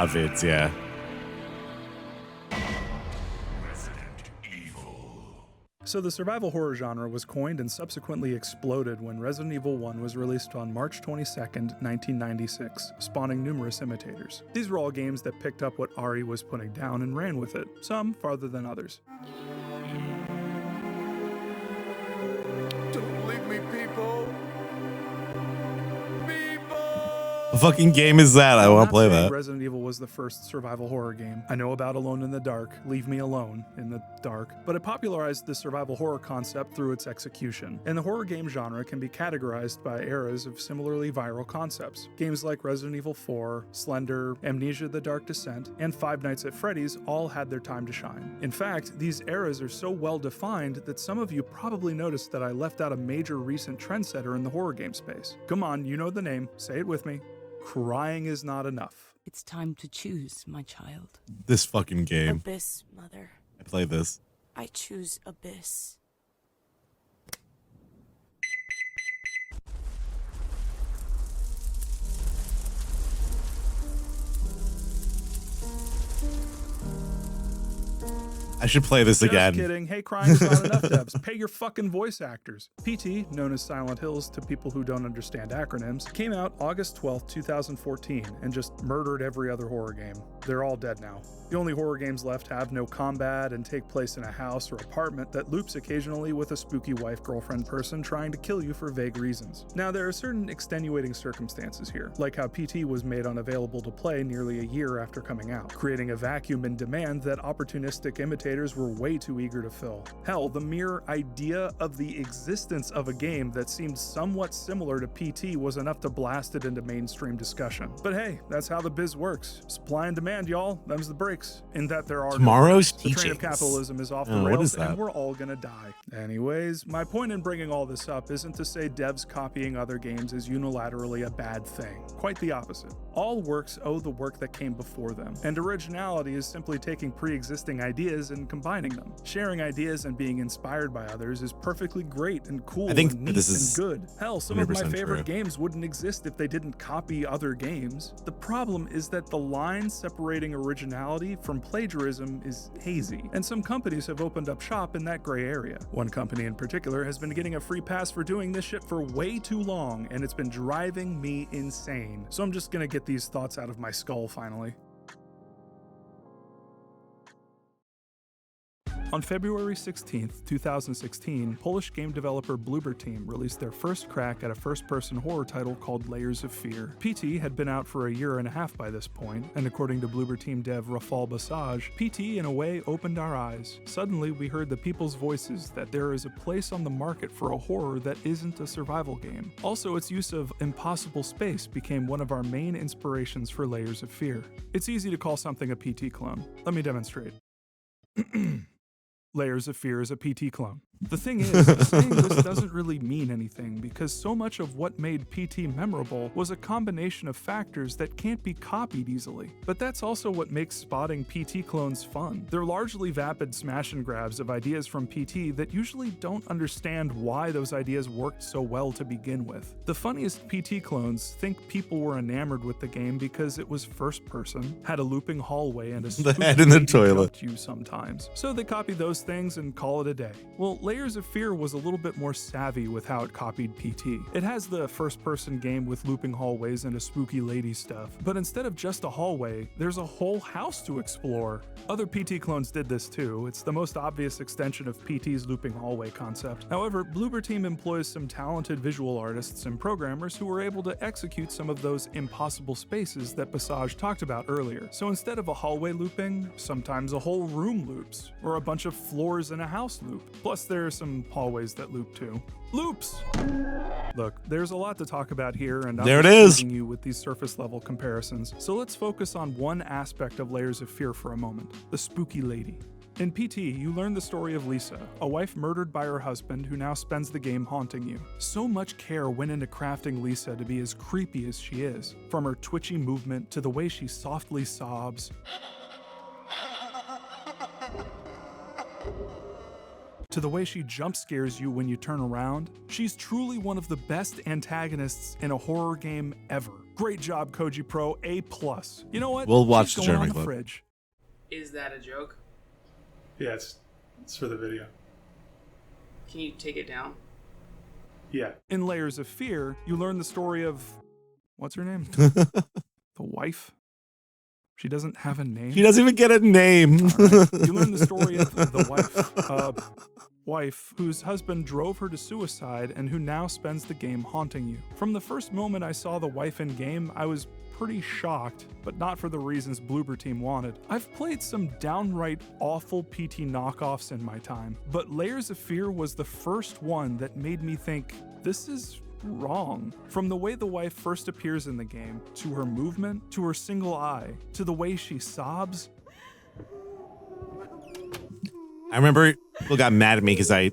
Vids, yeah. So the survival horror genre was coined and subsequently exploded when Resident Evil 1 was released on March 22nd, 1996, spawning numerous imitators. These were all games that picked up what Ari was putting down and ran with it, some farther than others. Don't leave me, people! What fucking game is that? I want to play that. Resident Evil was the first survival horror game. I know about Alone in the Dark, Leave Me Alone in the Dark, but it popularized the survival horror concept through its execution. And the horror game genre can be categorized by eras of similarly viral concepts. Games like Resident Evil 4, Slender, Amnesia: The Dark Descent, and Five Nights at Freddy's all had their time to shine. In fact, these eras are so well defined that some of you probably noticed that I left out a major recent trendsetter in the horror game space. Come on, you know the name, say it with me. Crying is not enough. It's time to choose, my child. This fucking game. Abyss, mother. I play this. I choose Abyss. I should play this again. Just kidding. Hey, crying is not enough, devs. Pay your fucking voice actors. PT, known as Silent Hills to people who don't understand acronyms, came out August 12th, 2014, and just murdered every other horror game. they're all dead now. The only horror games left have no combat and take place in a house or apartment that loops occasionally with a spooky wife-girlfriend person trying to kill you for vague reasons. Now, there are certain extenuating circumstances here, like how PT was made unavailable to play nearly a year after coming out, creating a vacuum in demand that opportunistic imitators were way too eager to fill. Hell, the mere idea of the existence of a game that seemed somewhat similar to PT was enough to blast it into mainstream discussion. But hey, that's how the biz works. Supply and demand, y'all. Them's the breaks. In that there are Tomorrow's no breaks. The train of teachings. capitalism is off the What rails is that? and we're all gonna die. Anyways, my point in bringing all this up isn't to say devs copying other games is unilaterally a bad thing. Quite the opposite. All works owe the work that came before them, and originality is simply taking pre-existing ideas and combining them. Sharing ideas and being inspired by others is perfectly great and cool I think and neat this is and good. Hell, some of my 100% favorite true. games wouldn't exist if they didn't copy other games. The problem is that the line separating originality from plagiarism is hazy, and some companies have opened up shop in that gray area. One company in particular has been getting a free pass for doing this shit for way too long, and it's been driving me insane. So I'm just gonna get these thoughts out of my skull finally. On February 16th, 2016, Polish game developer Bloober Team released their first crack at a first-person horror title called Layers of Fear. PT had been out for a year and a half by this point, and according to Bloober Team dev Rafal Basaj, PT in a way opened our eyes. Suddenly, we heard the people's voices that there is a place on the market for a horror that isn't a survival game. Also, its use of impossible space became one of our main inspirations for Layers of Fear. It's easy to call something a PT clone. Let me demonstrate. Layers of Fear is a PT clone. The thing is, saying this doesn't really mean anything because so much of what made PT memorable was a combination of factors that can't be copied easily. But that's also what makes spotting PT clones fun. They're largely vapid smash and grabs of ideas from PT that usually don't understand why those ideas worked so well to begin with. The funniest PT clones think people were enamored with the game because it was first person, had a looping hallway, and a The head in the spooky lady toilet. jumped you sometimes. So they copy those things and call it a day. Well, Layers of Fear was a little bit more savvy with how it copied PT. It has the first-person game with looping hallways and a spooky lady stuff, but instead of just a hallway, there's a whole house to explore. Other PT clones did this too. It's the most obvious extension of PT's looping hallway concept. However, Bloober Team employs some talented visual artists and programmers who were able to execute some of those impossible spaces that Basaj talked about earlier. So instead of a hallway looping, sometimes a whole room loops, or a bunch of floors in a house loop. Plus, there are some hallways that loop too. Loops! Look, there's a lot to talk about here, and I'm There it just is. teasing you with these surface level comparisons. So let's focus on one aspect of Layers of Fear for a moment: the spooky lady. In PT, you learn the story of Lisa, a wife murdered by her husband who now spends the game haunting you. So much care went into crafting Lisa to be as creepy as she is, from her twitchy movement to the way she softly sobs, to the way she jump scares you when you turn around. She's truly one of the best antagonists in a horror game ever. Great job, Koji Pro, A+. You know what? We'll watch She's the going Jeremy on the clip. fridge. Is that a joke? Yeah, it's for the video. Can you take it down? Yeah. In Layers of Fear, you learn the story of... what's her name? The wife? She doesn't have a name? He doesn't even get a name. Alright. You learn the story of the wife whose husband drove her to suicide and who now spends the game haunting you. From the first moment I saw the wife in game, I was pretty shocked, but not for the reasons Bloober Team wanted. I've played some downright awful PT knockoffs in my time, but Layers of Fear was the first one that made me think, this is wrong. From the way the wife first appears in the game, to her movement, to her single eye, to the way she sobs. I remember people got mad at me because I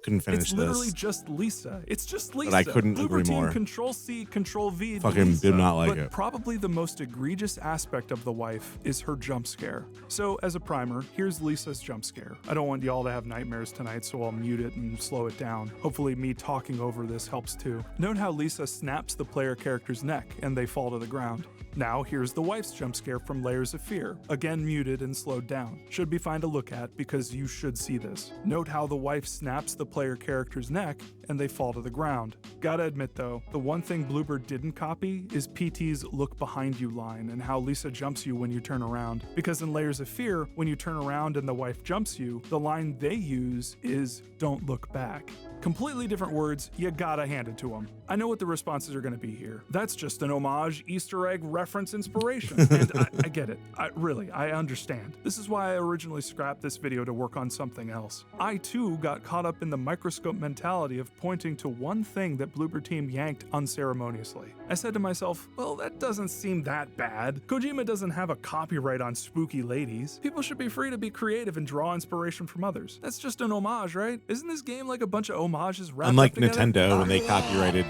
couldn't finish It's literally this. just Lisa. It's just Lisa. But I couldn't Bloober agree Team, more. Control-C, Control-V. Fucking Lisa. did not like but it. Probably the most egregious aspect of the wife is her jump scare. So as a primer, here's Lisa's jump scare. I don't want y'all to have nightmares tonight, so I'll mute it and slow it down. Hopefully me talking over this helps too. Note how Lisa snaps the player character's neck and they fall to the ground. Now here's the wife's jump scare from Layers of Fear, again muted and slowed down. Should be fine to look at because you should see this. Note how the wife snaps snaps the player character's neck, and they fall to the ground. Gotta admit though, the one thing Bloober didn't copy is PT's look behind you line and how Lisa jumps you when you turn around. Because in Layers of Fear, when you turn around and the wife jumps you, the line they use is "don't look back." Completely different words, you gotta hand it to them. I know what the responses are gonna be here. That's just an homage, Easter egg, reference, inspiration. And I get it. I understand. This is why I originally scrapped this video to work on something else. I too got caught up in the microscope mentality of pointing to one thing that Bloober Team yanked unceremoniously. I said to myself, well, that doesn't seem that bad. Kojima doesn't have a copyright on spooky ladies. People should be free to be creative and draw inspiration from others. That's just an homage, right? Isn't this game like a bunch of homages wrapped Unlike up together? Nintendo, when they copyrighted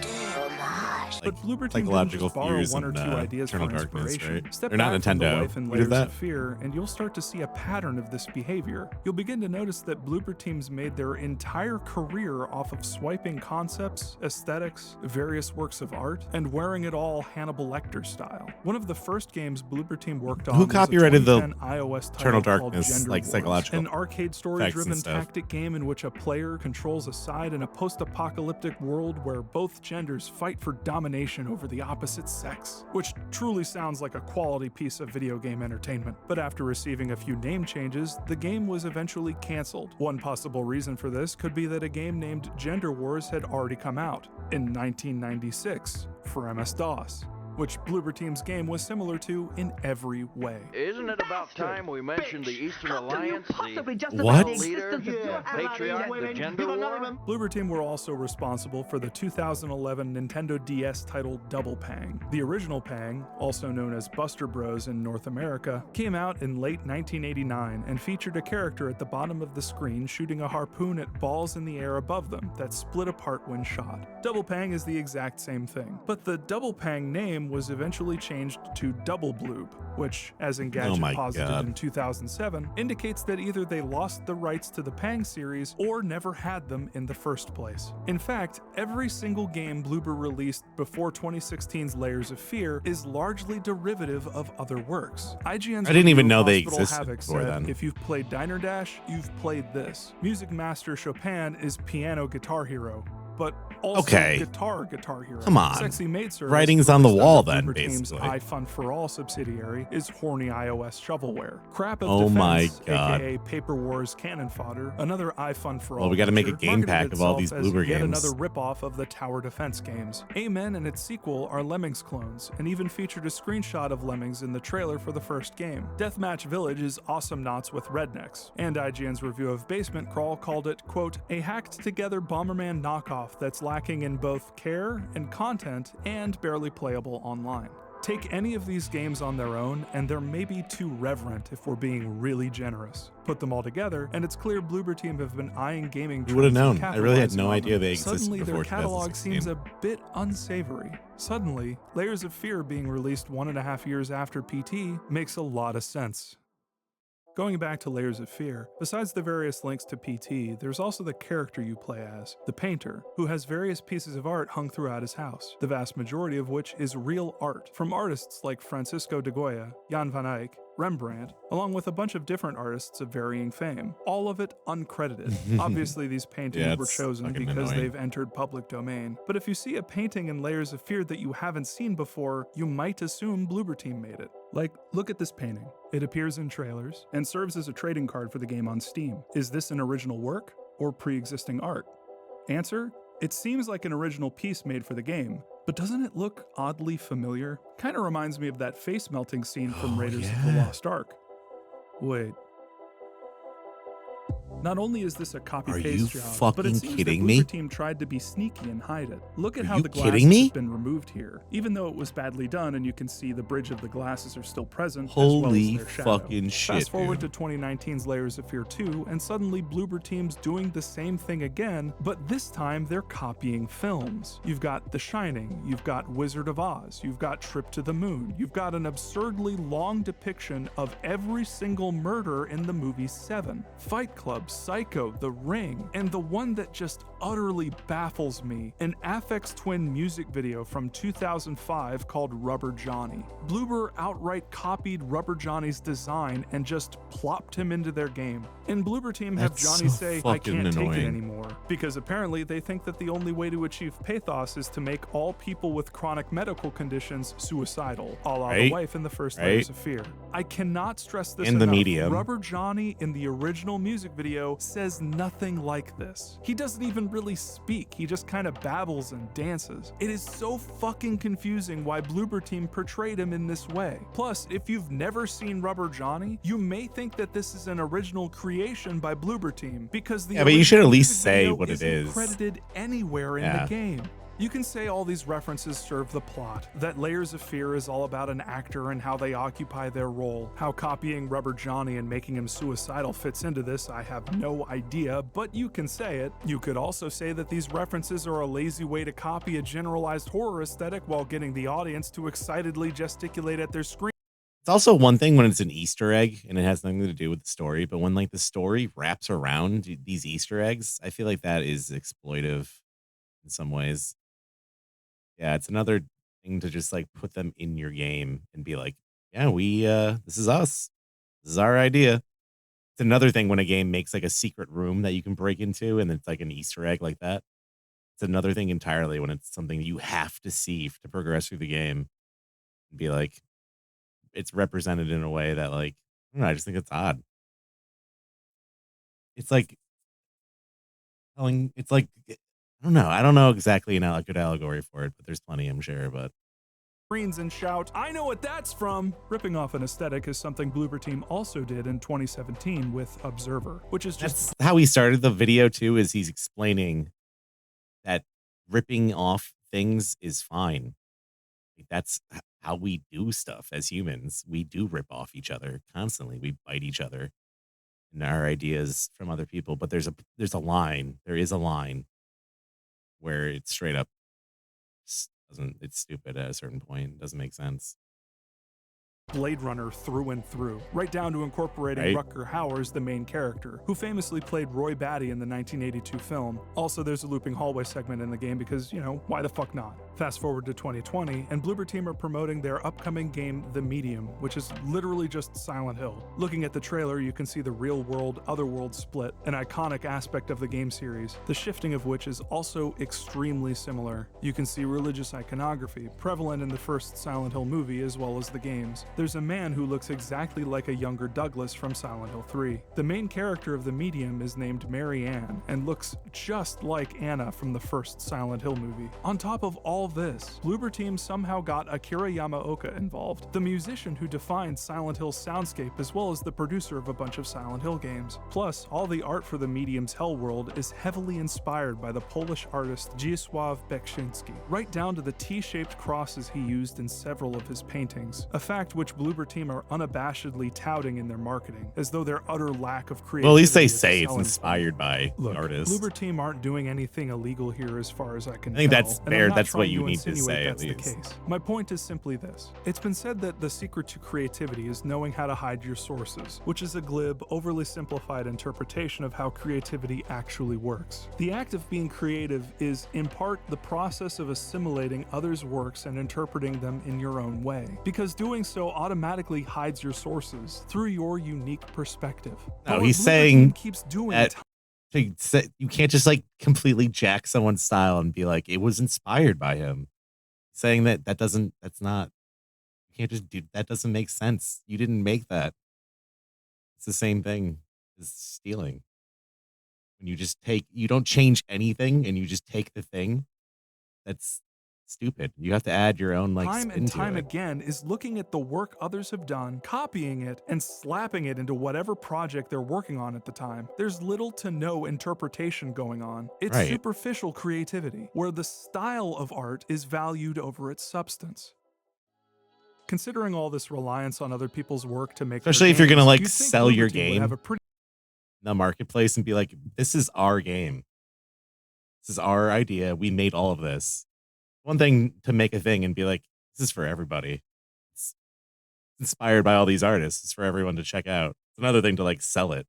But Bloober Team didn't psychological just borrow fears one or and two ideas for Eternal Darkness, inspiration. right? Step Or not back from the Nintendo. life and Who did Layers that? of Fear, and you'll start to see a pattern of this behavior. You'll begin to notice that Bloober Teams made their entire career off of swiping concepts, aesthetics, various works of art, and wearing it all Hannibal Lecter style. One of the first games Bloober Team worked on Who was copyrighted a the 2010 iOS title Eternal called Darkness, Gender like Wars, psychological an arcade effects story-driven and stuff? tactic game in which a player controls a side in a post-apocalyptic world where both genders fight for domination over the opposite sex, which truly sounds like a quality piece of video game entertainment. But after receiving a few name changes, the game was eventually canceled. One possible reason for this could be that a game named Gender Wars had already come out in 1996 for MS-DOS, which Bloober Team's game was similar to in every way. Isn't it about time we mentioned the Eastern Alliance, the What? leader, patriarch, the gender war? Bloober Team were also responsible for the 2011 Nintendo DS title Double Pang. The original Pang, also known as Buster Bros in North America, came out in late 1989 and featured a character at the bottom of the screen shooting a harpoon at balls in the air above them that split apart when shot. Double Pang is the exact same thing, but the Double Pang name was eventually changed to Double Bloob, which, as Engadget my posited God. in 2007, indicates that either they lost the rights to the Pang series or never had them in the first place. In fact, every single game Bloober released before 2016's Layers of Fear is largely derivative of other works. IGN's I didn't even review of know they Hospital existed Havoc before said, then. if you've played Diner Dash, you've played this. Music Master Chopin is Piano Guitar Hero, but also Okay. Guitar Hero. Come on. Sexy Maid Service, Writing's on the released wall under then, Bloober Team's basically. iFun for All subsidiary, is Horny iOS Shovelware. Crap of Oh Defense, my God. aka Paper Wars Cannon Fodder, another iFun for All. Well, we gotta make a feature, game marketed pack of all itself these as Bloober yet games. another ripoff of the Tower Defense games. Amen and its sequel are Lemmings clones, and even featured a screenshot of Lemmings in the trailer for the first game. Deathmatch Village is Awesome Knots with rednecks, and IGN's review of Basement Crawl called it, quote, a hacked-together Bomberman knockoff that's lacking in both care and content and barely playable online. Take any of these games on their own, and they're maybe too reverent if we're being really generous. Put them all together, and it's clear Bloober Team have been eyeing gaming You would've trends and known. I really had capitalizing no on idea them. they existed Suddenly, before their catalog 2016. seems a bit unsavory. Suddenly, Layers of Fear being released 1.5 years after PT makes a lot of sense. Going back to Layers of Fear, besides the various links to PT, there's also the character you play as, the painter, who has various pieces of art hung throughout his house, the vast majority of which is real art, from artists like Francisco de Goya, Jan van Eyck, Rembrandt, along with a bunch of different artists of varying fame, all of it uncredited. Obviously, these paintings Yeah, were it's chosen fucking because annoying. they've entered public domain. But if you see a painting in Layers of Fear that you haven't seen before, you might assume Bloober Team made it. Like, look at this painting. It appears in trailers and serves as a trading card for the game on Steam. Is this an original work or pre-existing art? Answer: it seems like an original piece made for the game, but doesn't it look oddly familiar? Kinda reminds me of that face melting scene from Raiders of the Lost Ark. Wait. Not only is this a copy-paste you job, but it fucking seems kidding that me? Bloober Team tried to be sneaky and hide it. Look at Are how you the glasses kidding me? have been removed here, even though it was badly done and you can see the bridge of the glasses are still present as well Holy as their shadow. fucking shit, Fast forward dude. to 2019's Layers of Fear 2, and suddenly Bloober Team's doing the same thing again, but this time they're copying films. You've got The Shining, you've got Wizard of Oz, you've got Trip to the Moon, you've got an absurdly long depiction of every single murder in the movie Seven. Fight Club Psycho, The Ring, and the one that just utterly baffles me, an Aphex Twin music video from 2005 called Rubber Johnny. Bloober outright copied Rubber Johnny's design and just plopped him into their game. And Bloober team have That's Johnny so say, "I fucking can't take annoying." it anymore," because apparently they think that the only way to achieve pathos is to make all people with chronic medical conditions suicidal, a la the Right? wife in the first Right? Layers of Fear. I cannot stress this And the enough. medium. Rubber Johnny in the original music video says nothing like this. He doesn't even really speak, he just kind of babbles and dances. It is so fucking confusing why Bloober team portrayed him in this way. Plus, if you've never seen Rubber Johnny, you may think that this is an original creation by Bloober team, because the Yeah, but you should at original least music say video what it isn't is. credited anywhere in Yeah. the game. You can say all these references serve the plot, that Layers of Fear is all about an actor and how they occupy their role. How copying Rubber Johnny and making him suicidal fits into this, I have no idea, but you can say it. You could also say that these references are a lazy way to copy a generalized horror aesthetic while getting the audience to excitedly gesticulate at their screen. It's also one thing when it's an Easter egg and it has nothing to do with the story, but when like the story wraps around these Easter eggs, I feel like that is exploitive in some ways. Yeah, it's another thing to just like put them in your game and be like, yeah, this is us. This is our idea. It's another thing when a game makes like a secret room that you can break into and it's like an Easter egg like that. It's another thing entirely when it's something you have to see to progress through the game and be like, it's represented in a way that like, I don't know, I just think it's odd. It's like I don't know exactly a good allegory for it, but there's plenty, I'm sure. But Screens and shout, "I know what that's from!" Ripping off an aesthetic is something Bloober team also did in 2017 with Observer, which is just that's how he started the video too, is he's explaining that ripping off things is fine. Like, that's how we do stuff as humans. We do rip off each other constantly. We bite each other and our ideas from other people. But there's a line. There is a line where it's straight up it's stupid at a certain point. It doesn't make sense. Blade Runner through and through, right down to incorporating Right. Rutger Hauer as the main character, who famously played Roy Batty in the 1982 film. Also, there's a looping hallway segment in the game because, why the fuck not? Fast forward to 2020, and Bloober team are promoting their upcoming game, The Medium, which is literally just Silent Hill. Looking at the trailer, you can see the real-world, otherworld split, an iconic aspect of the game series, the shifting of which is also extremely similar. You can see religious iconography, prevalent in the first Silent Hill movie as well as the games. There's a man who looks exactly like a younger Douglas from Silent Hill 3. The main character of The Medium is named Mary Ann and looks just like Anna from the first Silent Hill movie. On top of all this, Bloober team somehow got Akira Yamaoka involved, the musician who defined Silent Hill's soundscape as well as the producer of a bunch of Silent Hill games. Plus, all the art for The Medium's Hell world is heavily inspired by the Polish artist Zdzisław Beksiński, right down to the T-shaped crosses he used in several of his paintings, a fact which Bloober team are unabashedly touting in their marketing, as though their utter lack of creativity Well, at least they is a say it's selling point. inspired by Look, artists. Bloober team aren't doing anything illegal here as far as I can I think tell, that's and fair. I'm not That's what trying you need to insinuate say, at that's the least. case. My point is simply this. It's been said that the secret to creativity is knowing how to hide your sources, which is a glib, overly simplified interpretation of how creativity actually works. The act of being creative is, in part, the process of assimilating others' works and interpreting them in your own way, because doing so automatically hides your sources through your unique perspective. No, But what he's Bloober saying team keeps doing that you can't just like completely jack someone's style and be like, it was inspired by him. Saying that's not, you can't just do that. Doesn't make sense. You didn't make that. It's the same thing as stealing. When you don't change anything and you just take the thing, that's stupid. You have to add your own like time spin and to time it. again is looking at the work others have done, copying it, and slapping it into whatever project they're working on at the time. There's little to no interpretation going on. It's Right. superficial creativity, where the style of art is valued over its substance. Considering all this reliance on other people's work to make their Especially if you're gonna games, like you'd think sell Bloober your team would game have a pretty in the marketplace and be like, this is our game. This is our idea. We made all of this. One thing to make a thing and be like, this is for everybody. It's inspired by all these artists. It's for everyone to check out. It's another thing to like sell it.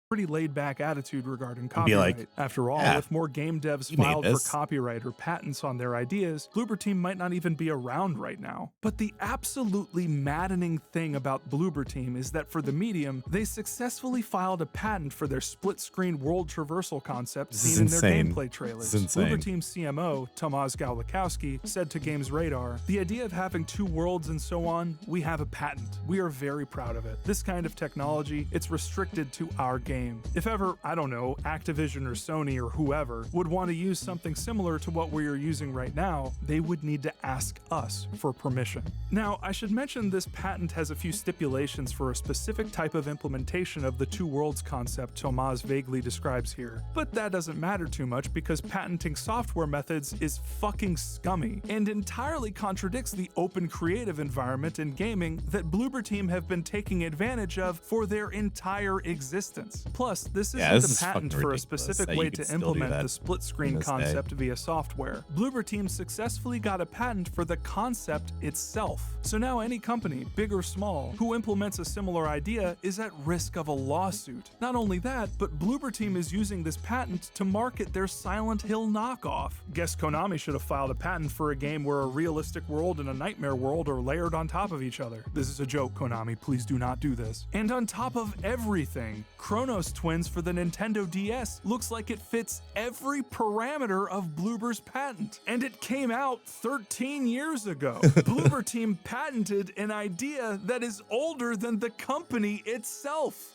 pretty laid-back attitude regarding be copyright. like, After all, yeah, if more game devs you made filed for this. copyright or patents on their ideas, Bloober Team might not even be around right now. But the absolutely maddening thing about Bloober Team is that for the medium, they successfully filed a patent for their split-screen world traversal concept This is seen in their insane. gameplay trailers. This is insane. Bloober Team CMO, Tomasz Gałlikowski, said to Games Radar, "The idea of having two worlds and so on, we have a patent. We are very proud of it. This kind of technology, it's restricted to our game. If ever, I don't know, Activision or Sony or whoever would want to use something similar to what we are using right now, they would need to ask us for permission." Now, I should mention this patent has a few stipulations for a specific type of implementation of the two worlds concept Tomasz vaguely describes here. But that doesn't matter too much because patenting software methods is fucking scummy and entirely contradicts the open creative environment in gaming that Bloober Team have been taking advantage of for their entire existence. Plus, this isn't this a is patent fucking for a ridiculous specific that you way could to still do implement that the split in screen this day. concept via software. Bloober Team successfully got a patent for the concept itself. So now any company, big or small, who implements a similar idea is at risk of a lawsuit. Not only that, but Bloober Team is using this patent to market their Silent Hill knockoff. Guess Konami should have filed a patent for a game where a realistic world and a nightmare world are layered on top of each other. This is a joke, Konami, please do not do this. And on top of everything, Chronos Twins for the Nintendo DS looks like it fits every parameter of Bloober's patent. And it came out 13 years ago. Bloober Team patented an idea that is older than the company itself.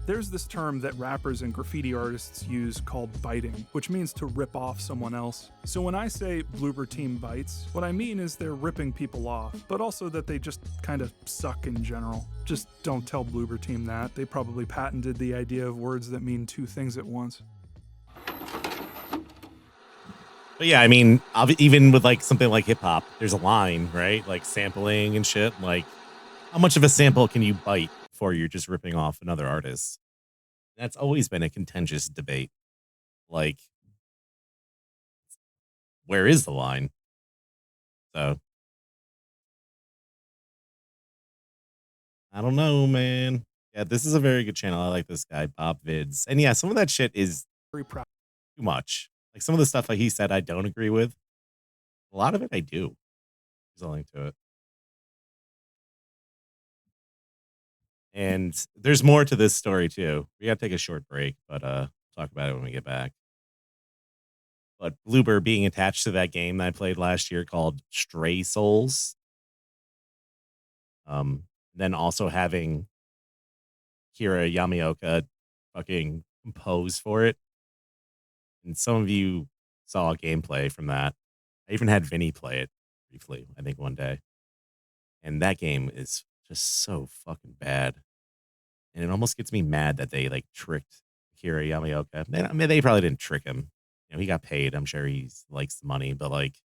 There's this term that rappers and graffiti artists use called biting, which means to rip off someone else. So when I say Bloober Team bites, what I mean is they're ripping people off, but also that they just kind of suck in general. Just don't tell Bloober Team that. They probably patented the idea of words that mean two things at once. But yeah, I mean, even with like something like hip hop, there's a line, right? Like sampling and shit. Like, how much of a sample can you bite before you're just ripping off another artist? That's always been a contentious debate. Like, where is the line? So, I don't know, man. Yeah, this is a very good channel. I like this guy, Bob Vids. And yeah, some of that shit is Very proud. too much. Like some of the stuff like he said I don't agree with. A lot of it I do. There's a link to it. And there's more to this story too. We gotta take a short break, but talk about it when we get back. But Bloober being attached to that game that I played last year called Stray Souls. Then also having Kira Yamaoka fucking compose for it. And some of you saw gameplay from that. I even had Vinny play it briefly, I think one day. And that game is just so fucking bad. And it almost gets me mad that they like tricked Kira Yamaoka. I mean, they probably didn't trick him. You know, he got paid. I'm sure he likes the money, but like,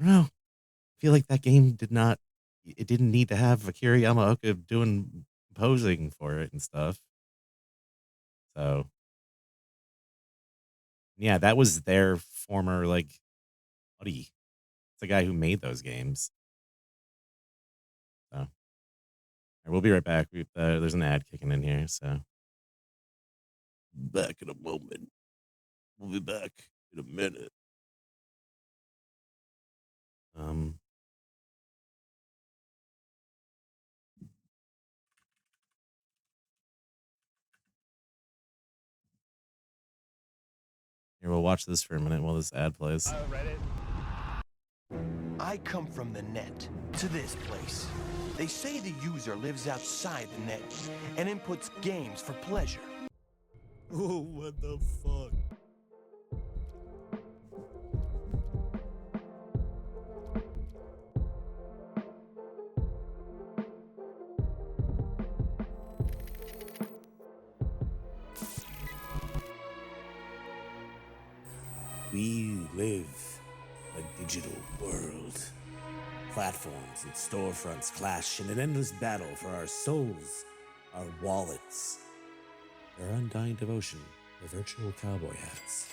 I don't know. I feel like that game didn't need to have Akira Yamaoka doing posing for it and stuff. So, yeah, that was their former like buddy. It's the guy who made those games. So, all right, we'll be right back. There's an ad kicking in here, so back in a moment. We'll be back in a minute. Here, we'll watch this for a minute while this ad plays. I come from the net to this place. They say the user lives outside the net and inputs games for pleasure. Oh, what the fuck? We live a digital world. Platforms and storefronts clash in an endless battle for our souls, our wallets, our undying devotion for virtual cowboy hats.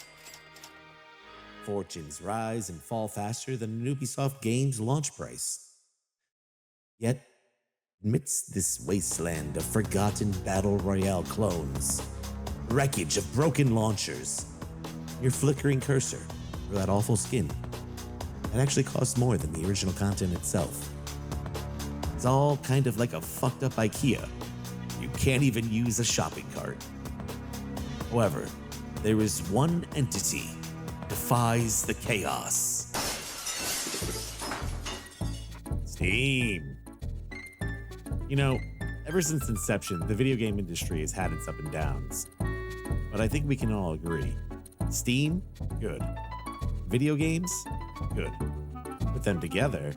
Fortunes rise and fall faster than an Ubisoft game's launch price. Yet, Amidst this wasteland of forgotten battle royale clones, wreckage of broken launchers, your flickering cursor, or that awful skin, it actually costs more than the original content itself. It's all kind of like a fucked up IKEA. You can't even use a shopping cart. However, there is one entity that defies the chaos. Steam. You know, ever since inception, the video game industry has had its up and downs. But I think we can all agree. Steam, good. Video games, good. Put them together.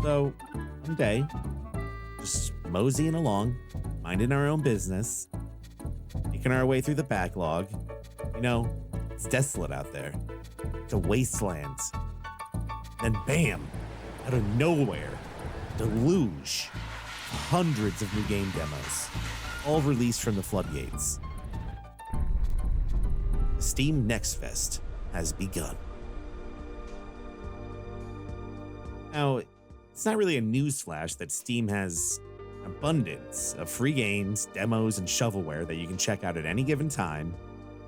So, one day, just moseying along, minding our own business, making our way through the backlog. You know, it's desolate out there. It's a wasteland. Then bam, out of nowhere, deluge, hundreds of new game demos, all released from the floodgates. The Steam Next Fest has begun. Now, it's not really a newsflash that Steam has an abundance of free games, demos, and shovelware that you can check out at any given time.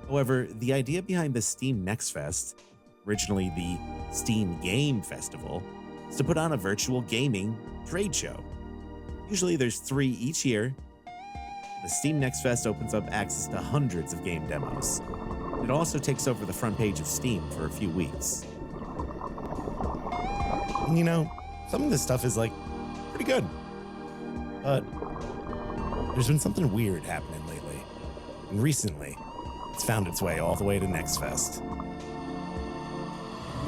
However, the idea behind the Steam Next Fest, originally the Steam Game Festival, is to put on a virtual gaming trade show. Usually there's 3 each year. The Steam Next Fest opens up access to hundreds of game demos. It also takes over the front page of Steam for a few weeks. And you know, some of this stuff is like pretty good. But there's been something weird happening lately. And recently, it's found its way all the way to Next Fest.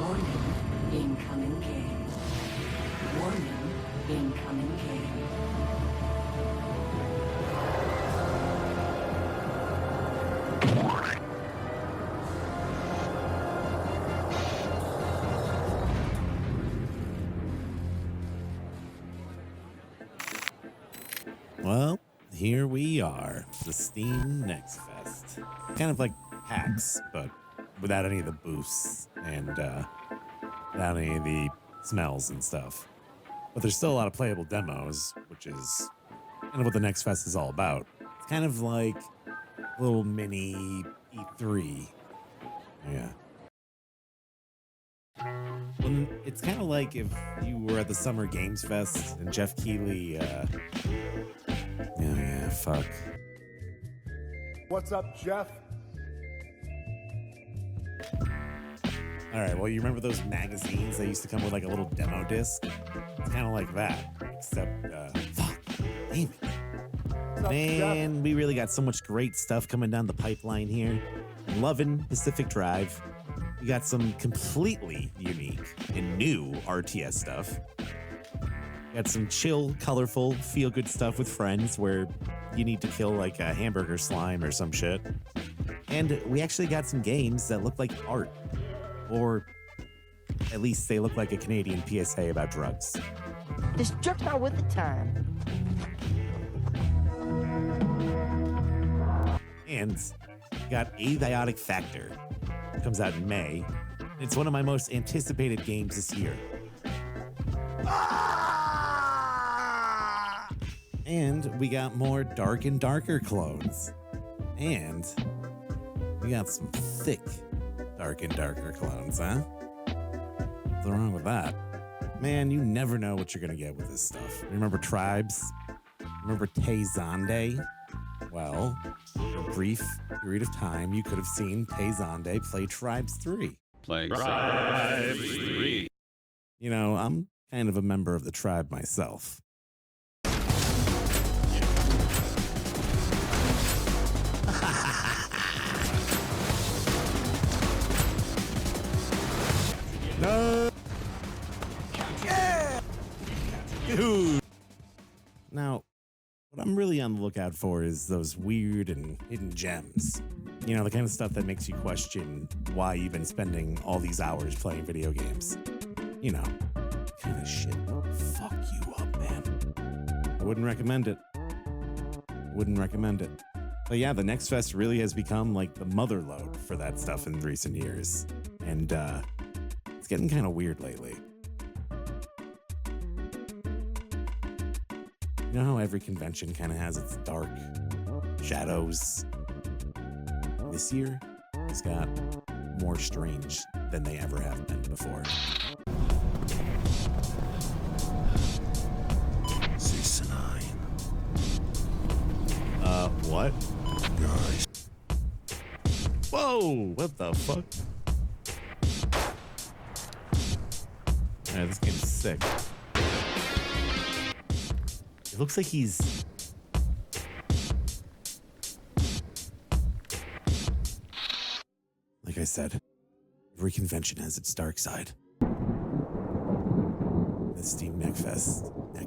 Warning, incoming game. Warning, incoming game. Well, here we are, the Steam Next Fest. Kind of like PAX, but without any of the booths and without any of the smells and stuff. But there's still a lot of playable demos, which is kind of what the Next Fest is all about. It's kind of like a little mini E3. Yeah. Well, it's kind of like if you were at the Summer Games Fest and Jeff Keighley, fuck. What's up, Jeff? All right, well, you remember those magazines that used to come with like a little demo disc? It's kind of like that, except, fuck, damn it. Man, we really got so much great stuff coming down the pipeline here. I'm loving Pacific Drive. We got some completely unique and new RTS stuff. We got some chill, colorful, feel-good stuff with friends where you need to kill like a hamburger slime or some shit. And we actually got some games that look like art. Or at least they look like a Canadian PSA about drugs. Destructo with the time. And we got Abiotic Factor. It comes out in May. It's one of my most anticipated games this year. And we got more Dark and Darker clones. And we got some thick Dark and Darker clones, huh? What's wrong with that? Man, you never know what you're gonna get with this stuff. Remember Tribes? Remember Tay-Zonde? Well, for a brief period of time, you could have seen Tay-Zonde play Tribes 3. Playing Tribes 3. You know, I'm kind of a member of the tribe myself. No. Yeah. Dude. Now, what I'm really on the lookout for is those weird and hidden gems. You know, the kind of stuff that makes you question why you've been spending all these hours playing video games. You know, kind of shit will fuck you up, man. I wouldn't recommend it. Wouldn't recommend it. But yeah, the Next Fest really has become like the mother lode for that stuff in recent years. And it's getting kind of weird lately. You know how every convention kind of has its dark shadows? This year has got more strange than they ever have been before. What? Guys. Whoa, what the fuck? Alright, this game's sick. It looks like he's... Like I said, every convention has its dark side. The Steam Neckfest. The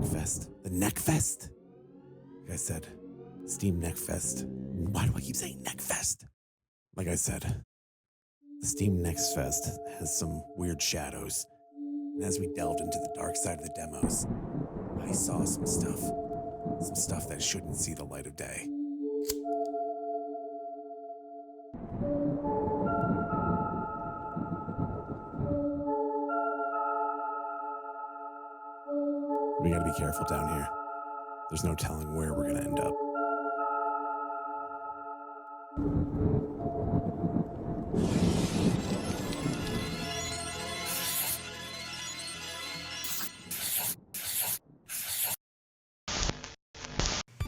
Neckfest? Like I said, Steam Neckfest. Why do I keep saying Neckfest? Like I said, the Steam Neckfest has some weird shadows. And as we delved into the dark side of the demos, I saw some stuff that shouldn't see the light of day. We gotta be careful down here. There's no telling where we're gonna end up.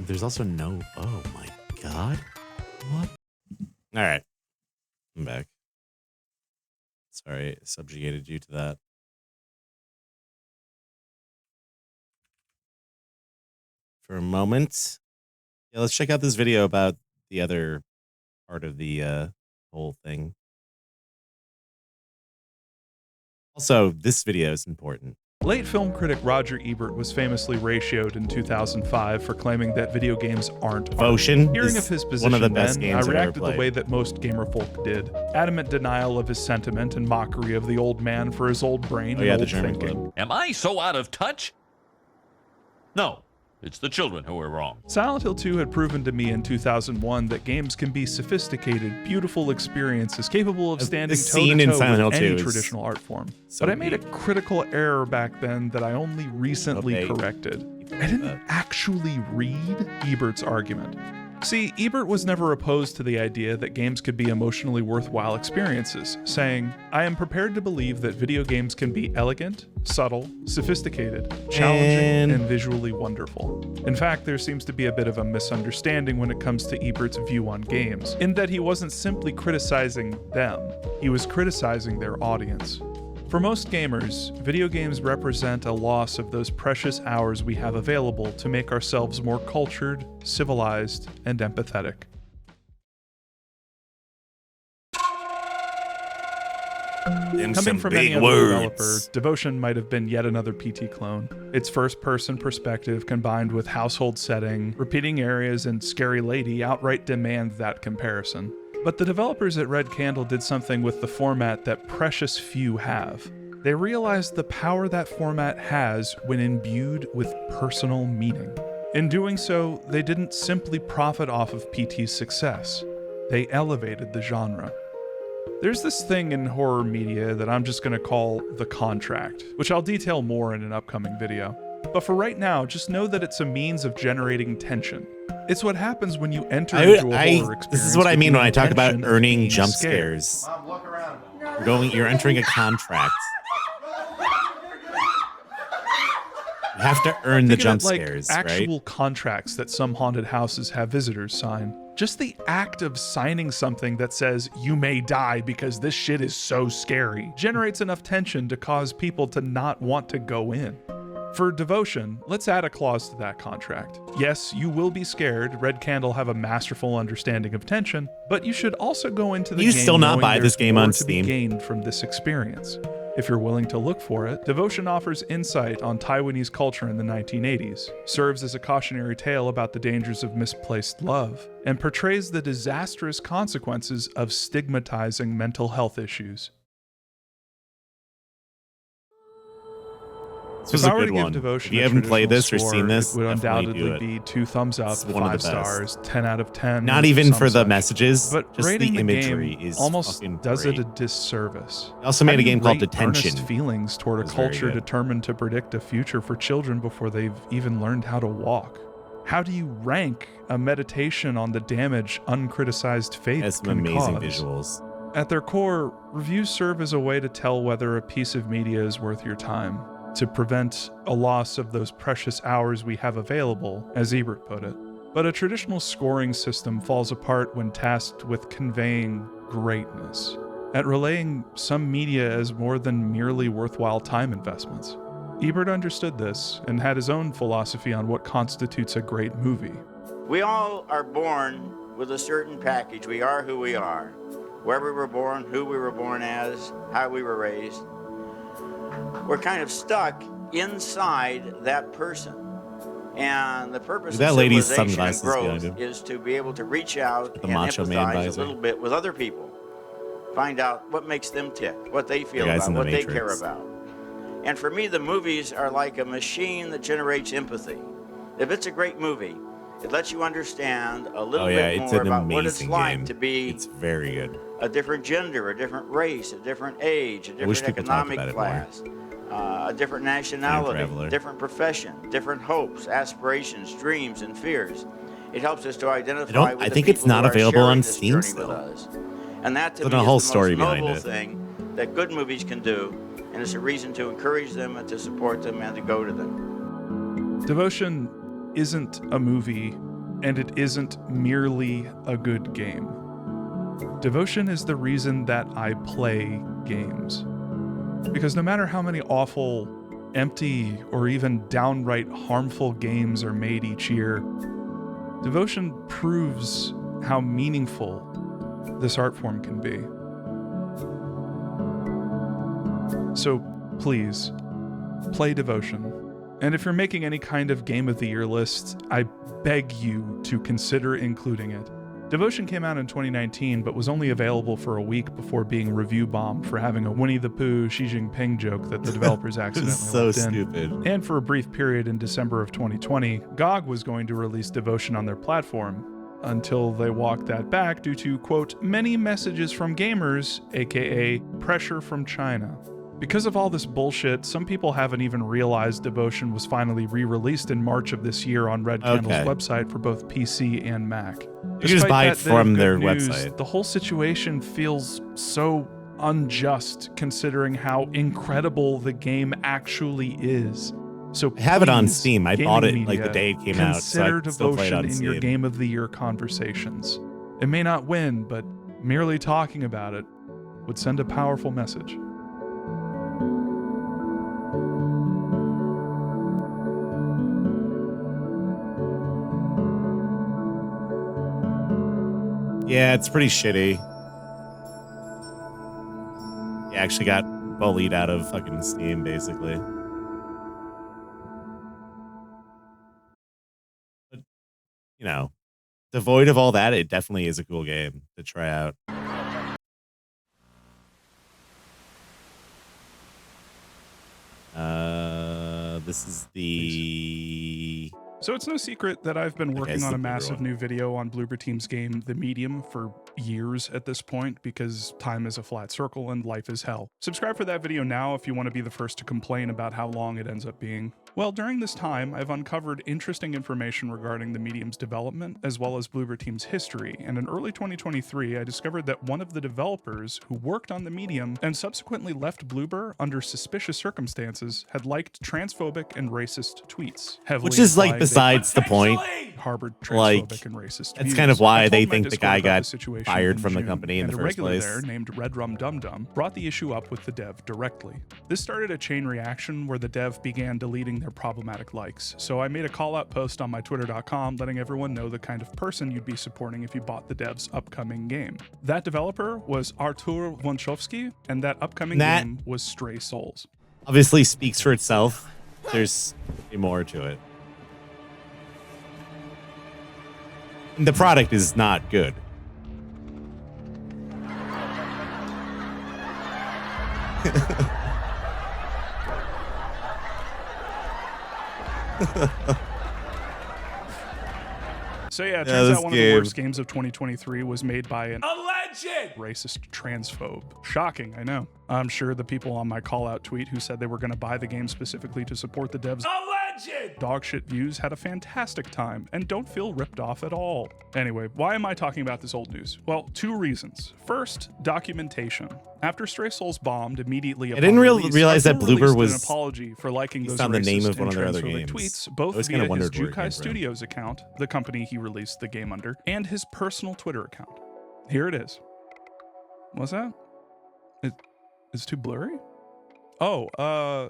There's also no... Oh my god. What? Alright. I'm back. Sorry, I subjugated you to that. For a moment. Yeah, let's check out this video about the other part of the whole thing. Also, this video is important. Late film critic Roger Ebert was famously ratioed in 2005 for claiming that video games aren't Devotion art. Hearing is of his position one of the best then, games I I've ever reacted the played. way that most gamerfolk did. Adamant denial of his sentiment and mockery of the old man for his old brain and old thinking. Am I so out of touch? No, it's the children who are wrong. Silent Hill 2 had proven to me in 2001 that games can be sophisticated, beautiful experiences capable of standing toe-to-toe with any traditional art form. But I made a critical error back then that I only recently corrected. I didn't actually read Ebert's argument. See, Ebert was never opposed to the idea that games could be emotionally worthwhile experiences, saying, I am prepared to believe that video games can be elegant, subtle, sophisticated, challenging, and visually wonderful. In fact, there seems to be a bit of a misunderstanding when it comes to Ebert's view on games, in that he wasn't simply criticizing them, he was criticizing their audience. For most gamers, video games represent a loss of those precious hours we have available to make ourselves more cultured, civilized, and empathetic. Coming from any other developer, Devotion might have been yet another PT clone. Its first-person perspective combined with household setting, repeating areas, and scary lady outright demand that comparison. But the developers at Red Candle did something with the format that precious few have. They realized the power that format has when imbued with personal meaning. In doing so, they didn't simply profit off of PT's success. They elevated the genre. There's this thing in horror media that I'm just going to call the contract, which I'll detail more in an upcoming video. But for right now, just know that it's a means of generating tension. It's what happens when you enter into a horror experience. This is what I mean when I talk about earning jump scared. scares. You're entering a contract. You have to earn the jump scares, right? Actual contracts that some haunted houses have visitors sign. Just the act of signing something that says you may die because this shit is so scary generates enough tension to cause people to not want to go in. For Devotion, let's add a clause to that contract. Yes, you will be scared. Red Candle have a masterful understanding of tension, but you should also go into the game still not knowing buy this there's game more on to be Steam. gained from this experience. If you're willing to look for it, Devotion offers insight on Taiwanese culture in the 1980s, serves as a cautionary tale about the dangers of misplaced love, and portrays the disastrous consequences of stigmatizing mental health issues. This was if a I were good to give one. Devotion If you a haven't played this or traditional seen score, this, it would definitely do undoubtedly it. be 2 thumbs up, It's 5 one of the best. stars, 10 out of 10. Not or even some for the such. messages, But just rating the imagery game is almost fucking does great. it a disservice. They also How made do a you game called rate Detention. earnest feelings toward a It was very culture good. determined to predict a future for children before they've even learned how to walk? How do you rank a meditation on the damage uncriticized faith Has some can amazing cause? visuals. At their core, reviews serve as a way to tell whether a piece of media is worth your time, to prevent a loss of those precious hours we have available, as Ebert put it. But a traditional scoring system falls apart when tasked with conveying greatness, at relaying some media as more than merely worthwhile time investments. Ebert understood this and had his own philosophy on what constitutes a great movie. We all are born with a certain package. We are who we are. Where we were born, who we were born as, how we were raised. We're kind of stuck inside that person. And the purpose That of lady's civilization and sunglasses behind growth him. is to be able to reach out The and Macho Man empathize a visor. little bit with other people. Find out what makes them tick, what they feel The guys about, in the what they Matrix. care about. And for me, the movies are like a machine that generates empathy. If it's a great movie, it lets you understand a little Oh yeah, bit it's more an about what it's amazing like game. to be It's very good. a different gender, a different race, a different age, a I wish different people talked economic about it more. class, a different nationality, traveler. different profession, different hopes, aspirations, dreams, and fears. It helps us to identify with I the think it's people who not are available sharing on this Steam journey still. with us. And that to There's me a whole is the story most behind noble it. thing that good movies can do, and it's a reason to encourage them and to support them and to go to them. Devotion isn't a movie, and it isn't merely a good game. Devotion is the reason that I play games. Because no matter how many awful, empty, or even downright harmful games are made each year, Devotion proves how meaningful this art form can be. So please, play Devotion. And if you're making any kind of Game of the Year list, I beg you to consider including it. Devotion came out in 2019, but was only available for a week before being review bombed for having a Winnie the Pooh Xi Jinping joke that the developers accidentally So left in. stupid. And for a brief period in December of 2020, GOG was going to release Devotion on their platform, until they walked that back due to, quote, many messages from gamers, aka pressure from China. Because of all this bullshit, some people haven't even realized Devotion was finally re-released in March of this year on Red Candle's Okay. website for both PC and Mac. You can Despite just buy it that bit of from good their news, website. The whole situation feels so unjust considering how incredible the game actually is. So I have it on please, Steam. I gaming bought it like media, the day it came out, so I consider can still play it Devotion on in your Steam. Game of the Year conversations. It may not win, but merely talking about it would send a powerful message. Yeah, it's pretty shitty. You actually got bullied out of fucking Steam, basically. But, you know, devoid of all that, it definitely is a cool game to try out. This is the... So it's no secret that I've been working it's on the a Bloober massive one. new video on Bloober Team's game, The Medium, for years at this point, because time is a flat circle and life is hell. Subscribe for that video now if you want to be the first to complain about how long it ends up being. Well, during this time, I've uncovered interesting information regarding The Medium's development, as well as Bloober Team's history, and in early 2023, I discovered that one of the developers who worked on The Medium and subsequently left Bloober under suspicious circumstances had liked transphobic and racist tweets. heavily Which is like implied they besides the point. harbored Like, transphobic and racist that's views. kind of I why told they him I think the Discord guy about got the situation fired in from the June, company in and the a first regular place. there named Red Rum Dum Dum brought the issue up with the dev directly. This started a chain reaction where the dev began deleting their problematic likes. So I made a call-out post on my twitter.com letting everyone know the kind of person you'd be supporting if you bought the dev's upcoming game. That developer was Artur Wączowski, and that upcoming That- game was Stray Souls. Obviously speaks for itself. There's more to it. And the product is not good. So yeah, it Yeah, turns this out one of game. the worst games of 2023 was made by an alleged racist transphobe. Shocking, I know. I'm sure the people on my call-out tweet who said they were going to buy the game specifically to support the devs' alleged dogshit views had a fantastic time and don't feel ripped off at all. Anyway, why am I talking about this old news? Well, two reasons. First, documentation. After Stray Souls bombed immediately upon I didn't release, realize that Arthur bloober released was an apology for liking based those on the name racist of one and of their other transphobic games. tweets, I both always via kinda his wondered where it Jukai came from. Studios account, the company he released the game under, and his personal Twitter account. Here it is. What's that? It's too blurry? Oh,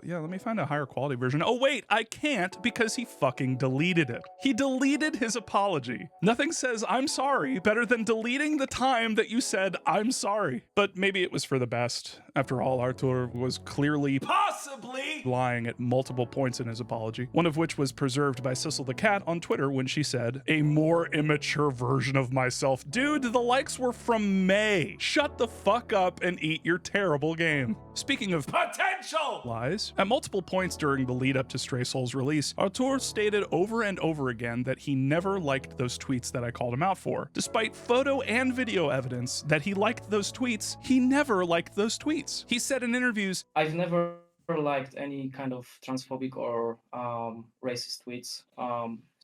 yeah, let me find a higher quality version. Oh, wait, I can't because he fucking deleted it. He deleted his apology. Nothing says I'm sorry better than deleting the time that you said I'm sorry. But maybe it was for the best. After all, Arthur was clearly possibly lying at multiple points in his apology, one of which was preserved by Sissel the Cat on Twitter when she said, "A more immature version of myself." Dude, the likes were from May. Shut the fuck up and eat your terrible game. Speaking of potential lies, at multiple points during the lead up to Stray Souls' release, Arthur stated over and over again that he never liked those tweets that I called him out for. Despite photo and video evidence that he liked those tweets, he never liked those tweets. He said in interviews, I've never liked any kind of transphobic or racist tweets,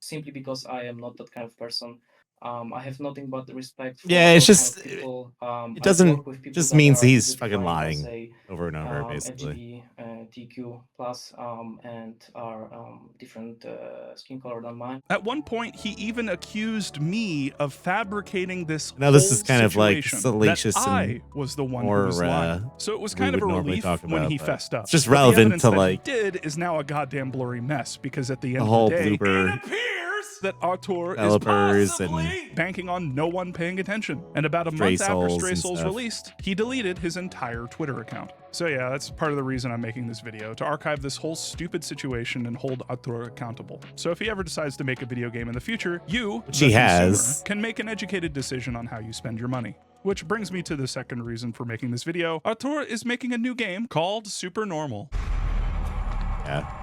simply because I am not that kind of person. I have nothing but respect for Yeah, it's those just kind of people. it I doesn't work with people just that means are he's fucking identifying as lying a, over and over, basically. LGBTQ plus and are different skin color than mine. At one point, he even accused me of fabricating this Now this whole is kind of like situation, salacious that I and was the one more, who was lying. So it was we kind of a would normally relief talk when about, he but fessed up. it's just But the relevant evidence to, that like, he did is now a goddamn blurry mess because at the end the of whole the day, bloober it appears that Arthur is developers possibly banking on no one paying attention. And about a Stray month after Souls Stray and Souls stuff. released, he deleted his entire Twitter account. So yeah, that's part of the reason I'm making this video, to archive this whole stupid situation and hold Arthur accountable. So if he ever decides to make a video game in the future, you, Which the he consumer, has. can make an educated decision on how you spend your money. Which brings me to the second reason for making this video. Arthur is making a new game called Super Normal. Yeah.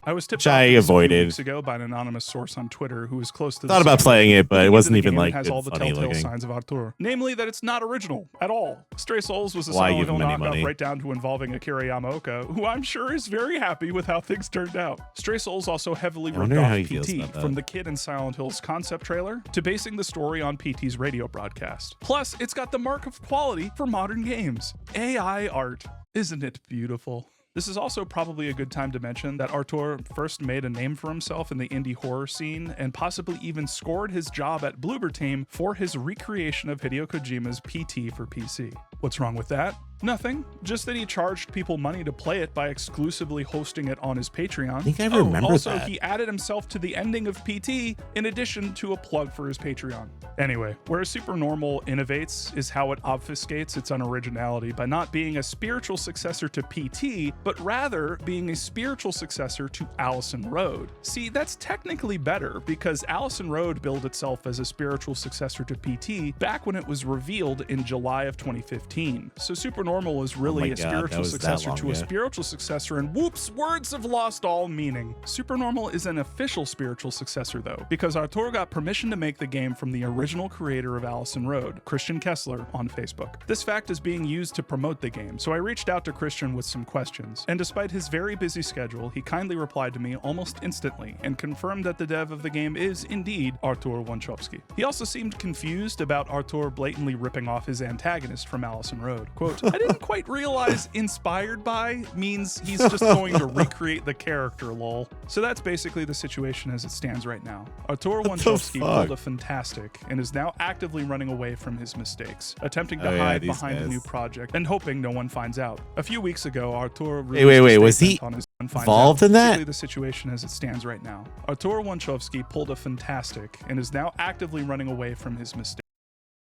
I was tipped Which off I of this a few avoided. weeks ago by an anonymous source on Twitter who was close to the Thought about playing it, but it believing wasn't that the even, game like, has good, all the funny telltale looking. signs of Arthur. Namely, that it's not original at all. Stray Souls was a Why Silent give Hill him any knockoff money? right down to involving Akira Yamaoka, who I'm sure is very happy with how things turned out. Stray Souls also heavily I ripped wonder off how he feels PT, about that. from the kid in Silent Hill's concept trailer to basing the story on PT's radio broadcast. Plus, it's got the mark of quality for modern games. AI art. Isn't it beautiful? This is also probably a good time to mention that Arthur first made a name for himself in the indie horror scene and possibly even scored his job at Bloober Team for his recreation of Hideo Kojima's PT for PC. What's wrong with that? Nothing. Just that he charged people money to play it by exclusively hosting it on his Patreon. I think I remember also, that. he added himself to the ending of PT in addition to a plug for his Patreon. Anyway, where Super Normal innovates is how it obfuscates its unoriginality by not being a spiritual successor to PT, but rather being a spiritual successor to Allison Road. See, that's technically better because Allison Road billed itself as a spiritual successor to PT back when it was revealed in July of 2015. So Super Normal is really my a God, that spiritual was that successor long to a ago. spiritual successor, and whoops, words have lost all meaning. Super Normal is an official spiritual successor though, because Arthur got permission to make the game from the original creator of Allison Road, Christian Kessler, on Facebook. This fact is being used to promote the game, so I reached out to Christian with some questions, and despite his very busy schedule, he kindly replied to me almost instantly and confirmed that the dev of the game is indeed Arthur Wachowski. He also seemed confused about Arthur blatantly ripping off his antagonist from Allison Road. Quote, I didn't quite realize inspired by means he's just going to recreate the character, lol. So that's basically the situation as it stands right now. Arthur Wachowski pulled a fantastic and is now actively running away from his mistakes, attempting to hide behind a new project and hoping no one finds out. A few weeks ago, Arthur Wait, was he involved in that? Basically the situation as it stands right now. Arthur Wachowski pulled a fantastic and is now actively running away from his mistakes.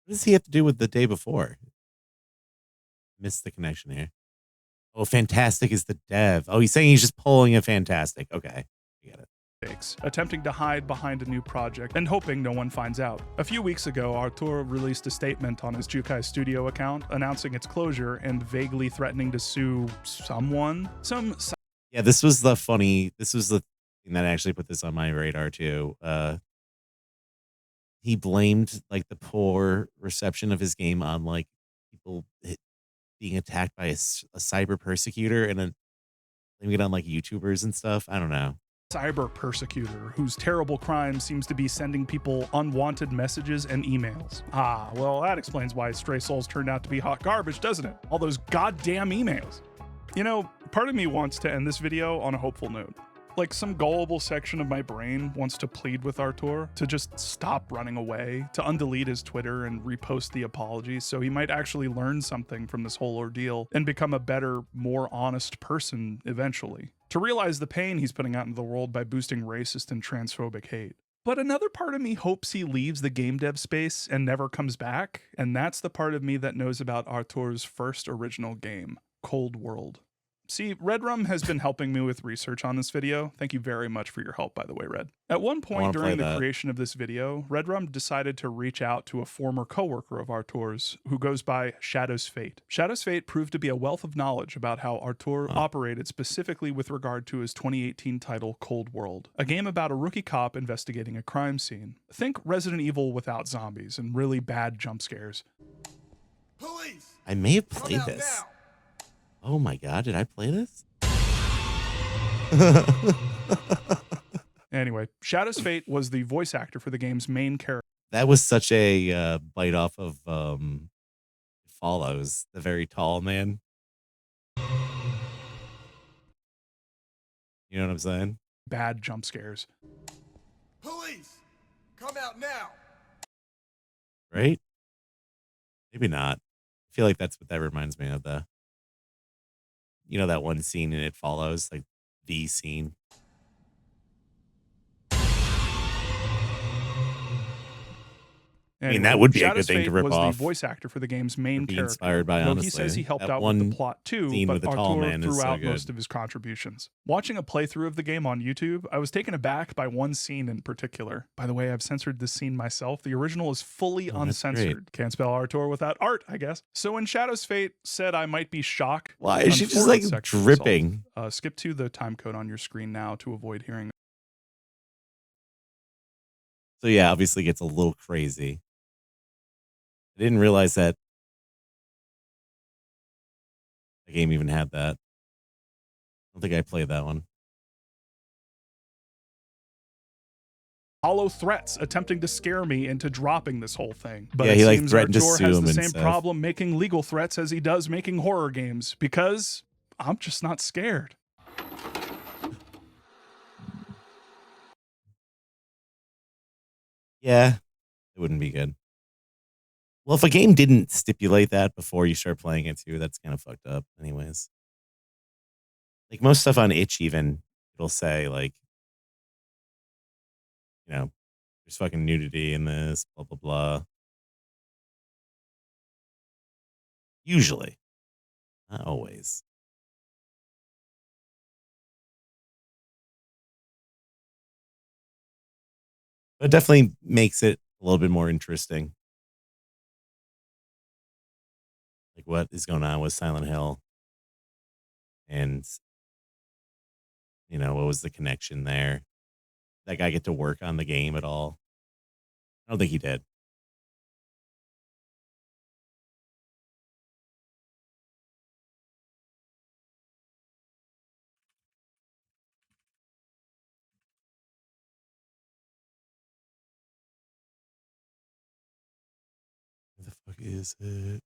What does he have to do with the day before? Missed the connection here. Oh, Fantastic is the dev. Oh, he's saying he's just pulling a Fantastic. Okay, I get it. Attempting to hide behind a new project and hoping no one finds out. A few weeks ago, Arthur released a statement on his Jukai Studio account announcing its closure and vaguely threatening to sue someone. Yeah, this was the thing that actually put this on my radar too. He blamed like the poor reception of his game on like people being attacked by a cyber persecutor, and then blaming it on like YouTubers and stuff. I don't know. Cyber persecutor whose terrible crime seems to be sending people unwanted messages and emails. Ah, well, that explains why Stray Souls turned out to be hot garbage, doesn't it? All those goddamn emails. You know, part of me wants to end this video on a hopeful note. Like some gullible section of my brain wants to plead with Artur to just stop running away, to undelete his Twitter and repost the apologies so he might actually learn something from this whole ordeal and become a better, more honest person eventually. To realize the pain he's putting out into the world by boosting racist and transphobic hate. But another part of me hopes he leaves the game dev space and never comes back, and that's the part of me that knows about Artur's first original game, Cold World. See, Redrum has been helping me with research on this video. Thank you very much for your help, by the way, Red. At one point during the creation of this video, Redrum decided to reach out to a former coworker of Artur's who goes by Shadow's Fate. Shadow's Fate proved to be a wealth of knowledge about how Artur operated specifically with regard to his 2018 title, Cold World, a game about a rookie cop investigating a crime scene. Think Resident Evil without zombies and really bad jump scares. Police! I may have played this. Oh my god, did I play this? Anyway, Shadow's Fate was the voice actor for the game's main character. That was such a bite off of Follows, the very tall man. You know what I'm saying? Bad jump scares. Police! Come out now! Right? Maybe not. I feel like that's what that reminds me of, though. You know that one scene in It Follows, like the scene. I mean, that would be a good thing to rip was off. The voice actor for the game's main character. Inspired by, Though honestly. he says he helped That out one with the plot too, scene but with the tall Artur man is threw so out good. most of his contributions. Watching a playthrough of the game on YouTube, I was taken aback by one scene in particular. By the way, I've censored this scene myself. The original is fully uncensored. Can't spell Artur without art, I guess. So when Shadow's Fate said I might be shocked, why is she just like dripping? Skip to the time code on your screen now to avoid hearing. So yeah, obviously gets a little crazy. I didn't realize that the game even had that. I don't think I played that one. Hollow threats attempting to scare me into dropping this whole thing. But yeah, it he like seems threatened to Artur sue has him the and same stuff. problem making legal threats as he does making horror games because I'm just not scared. Yeah, it wouldn't be good. Well, if a game didn't stipulate that before you start playing it too, that's kind of fucked up anyways. Like most stuff on itch even, it'll say like, you know, there's fucking nudity in this, blah, blah, blah. Usually. Not always. But it definitely makes it a little bit more interesting. Like what is going on with Silent Hill? And, you know, what was the connection there? That guy get to work on the game at all? I don't think he did. Where the fuck is it?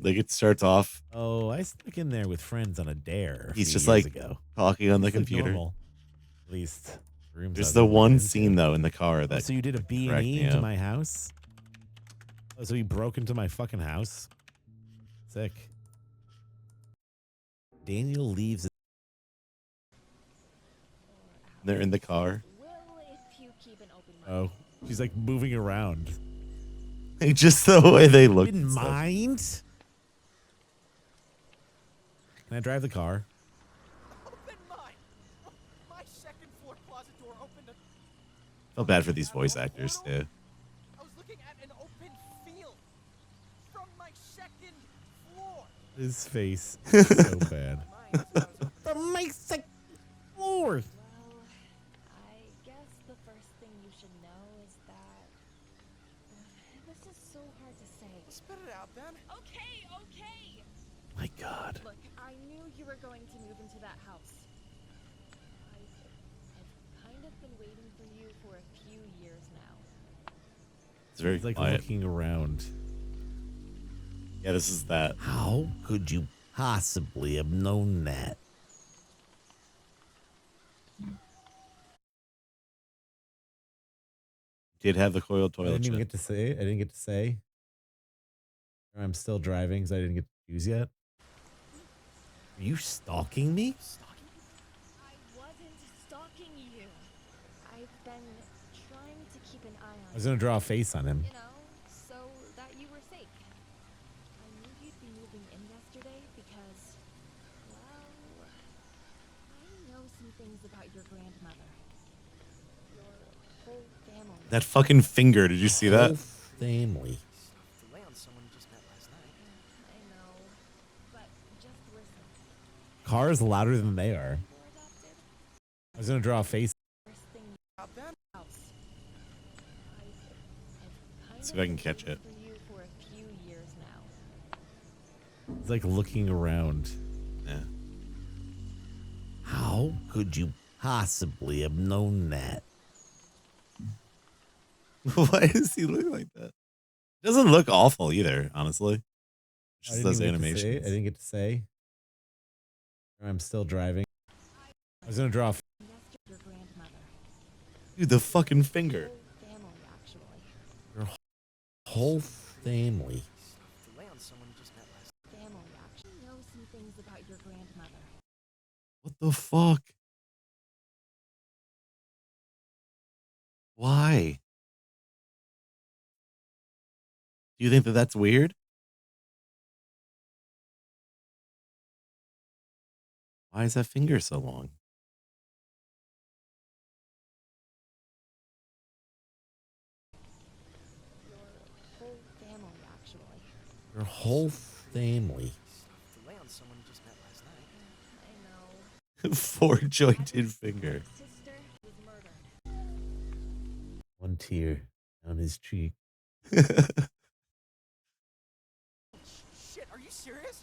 Like it starts off. Oh, I stuck in there with friends on a dare. He's just years like ago. talking on the It's like computer. normal. At least rooms. There's I've the been one into. scene though in the car Oh, that. so you did a cracked B&E me into up. my house? Oh, so you broke into my fucking house? Sick. Daniel leaves. They're in the car. Oh, she's like moving around. Just the way they look. Didn't mind. Can I drive the car? Open mine. My second floor closet door opened. Felt bad for these voice actors too. I was looking at an open field from my second floor. His face, so bad. From my second floor. Well, I guess the first thing you should know is that this is so hard to say. Spit it out then. Okay, okay. My God. Look, I knew you were going to move into that house. I've kind of been waiting for you for a few years now. It's very like quiet. looking around. Yeah, this is that. How could you possibly have known that? Did have the coiled I toilet didn't even shit. get to say. I didn't get to say. I'm still driving because I didn't get to choose yet. Are you stalking me? I wasn't stalking you. I've been trying to keep an eye on I was gonna draw a face on him. you know, so that you were safe. I knew you'd be moving in yesterday because, well, I know some things about your grandmother. Your whole family. That fucking finger. Did you see that? Family. To lay on someone you just met last night. I know, but just listen. Car is louder than they are. I was gonna draw a face. First thing Out then. house. I've See if I can catch it. for you for a few years now. It's like looking around. Yeah. How could you possibly have known that? Why does he look like that? Doesn't look awful either, honestly. I Just didn't those even get to say. animations. I didn't get to say. I'm still driving. I was gonna draw. Your grandmother. Dude, the fucking finger. Family, actually. Your whole family. To lay on someone you just met last night. Family, actually. Know some things about your grandmother. What the fuck? Why? Do you think that that's weird? Why is that finger so long? Your whole family, actually. Your whole family. To lay on someone you just met last night. I know. Four-jointed finger. Sister was murdered. One tear down his cheek. Shit, are you serious?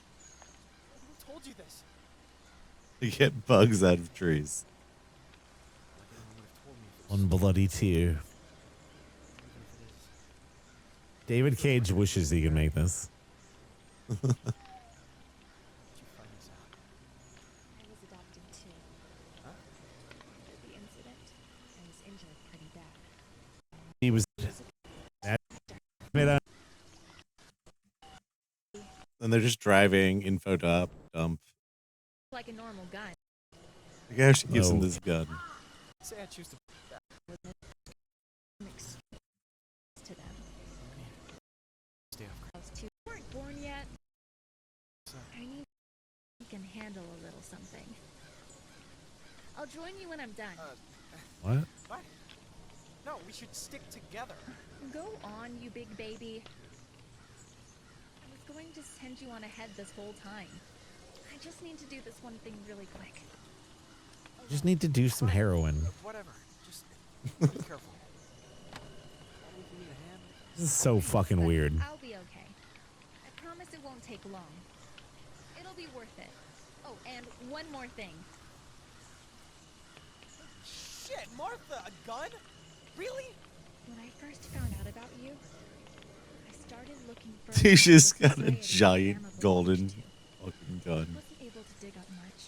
Who told you this? To get bugs out of trees. One bloody tear. David Cage wishes he could make this. I was adopted too. Huh? After the incident, I was injured pretty bad. He was. And they're just driving, info dump. Like a normal gun. The guy actually gives him No. this gun. Say I choose to. Mixed to them. Stay off. I was too. You weren't born yet. I need you can handle a little something. I'll join you when I'm done. What? What? No, we should stick together. Go on, you big baby. I was going to send you on ahead this whole time. I just need to do this one thing really quick. Just need to do some heroin. Whatever. Just be careful. If you need a hand. This is so fucking weird. I'll be okay. I promise it won't take long. It'll be worth it. Oh, and one more thing. Shit, Martha, a gun? Really? When I first found out about you, I started looking for. He's just got a giant golden fucking gun. I wasn't able to dig up much,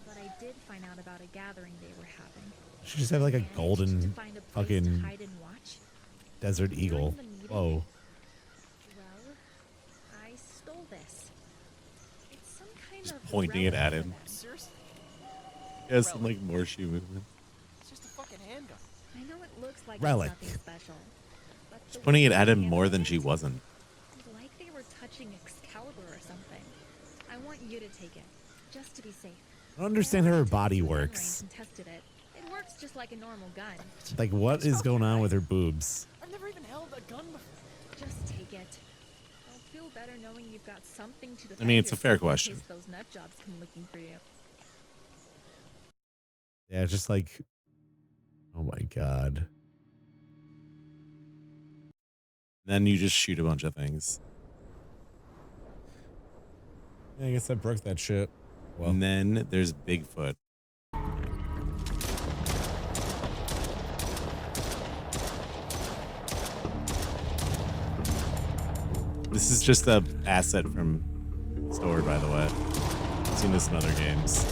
but I did find out about a gathering they were having. You should just have like a golden Find a place to fucking hide and watch. desert eagle. During the meeting, Whoa. Well, I stole this. It's some kind Just of pointing it at relic. him. Seriously? He has some like more shoe movement. It's just a fucking handgun. I know it looks like Relic. it's nothing special, but She's the pointing way it at they him more handled than it, she wasn't. like they were touching Excalibur or something. I want you to take it, just to be safe. I don't understand how her body Gun range works. and tested it. It works just like a normal gun. Like, what is going on with her boobs? I've never even held a gun before. Just take it. I'll feel better knowing you've got something to defend I mean, it's a fair yourself in question. case those nut jobs come looking for you. Yeah, just like, oh my god. Then you just shoot a bunch of things. Yeah, I guess I broke that shit. Well, And then there's Bigfoot. This is just a asset from Store, by the way. I've seen this in other games.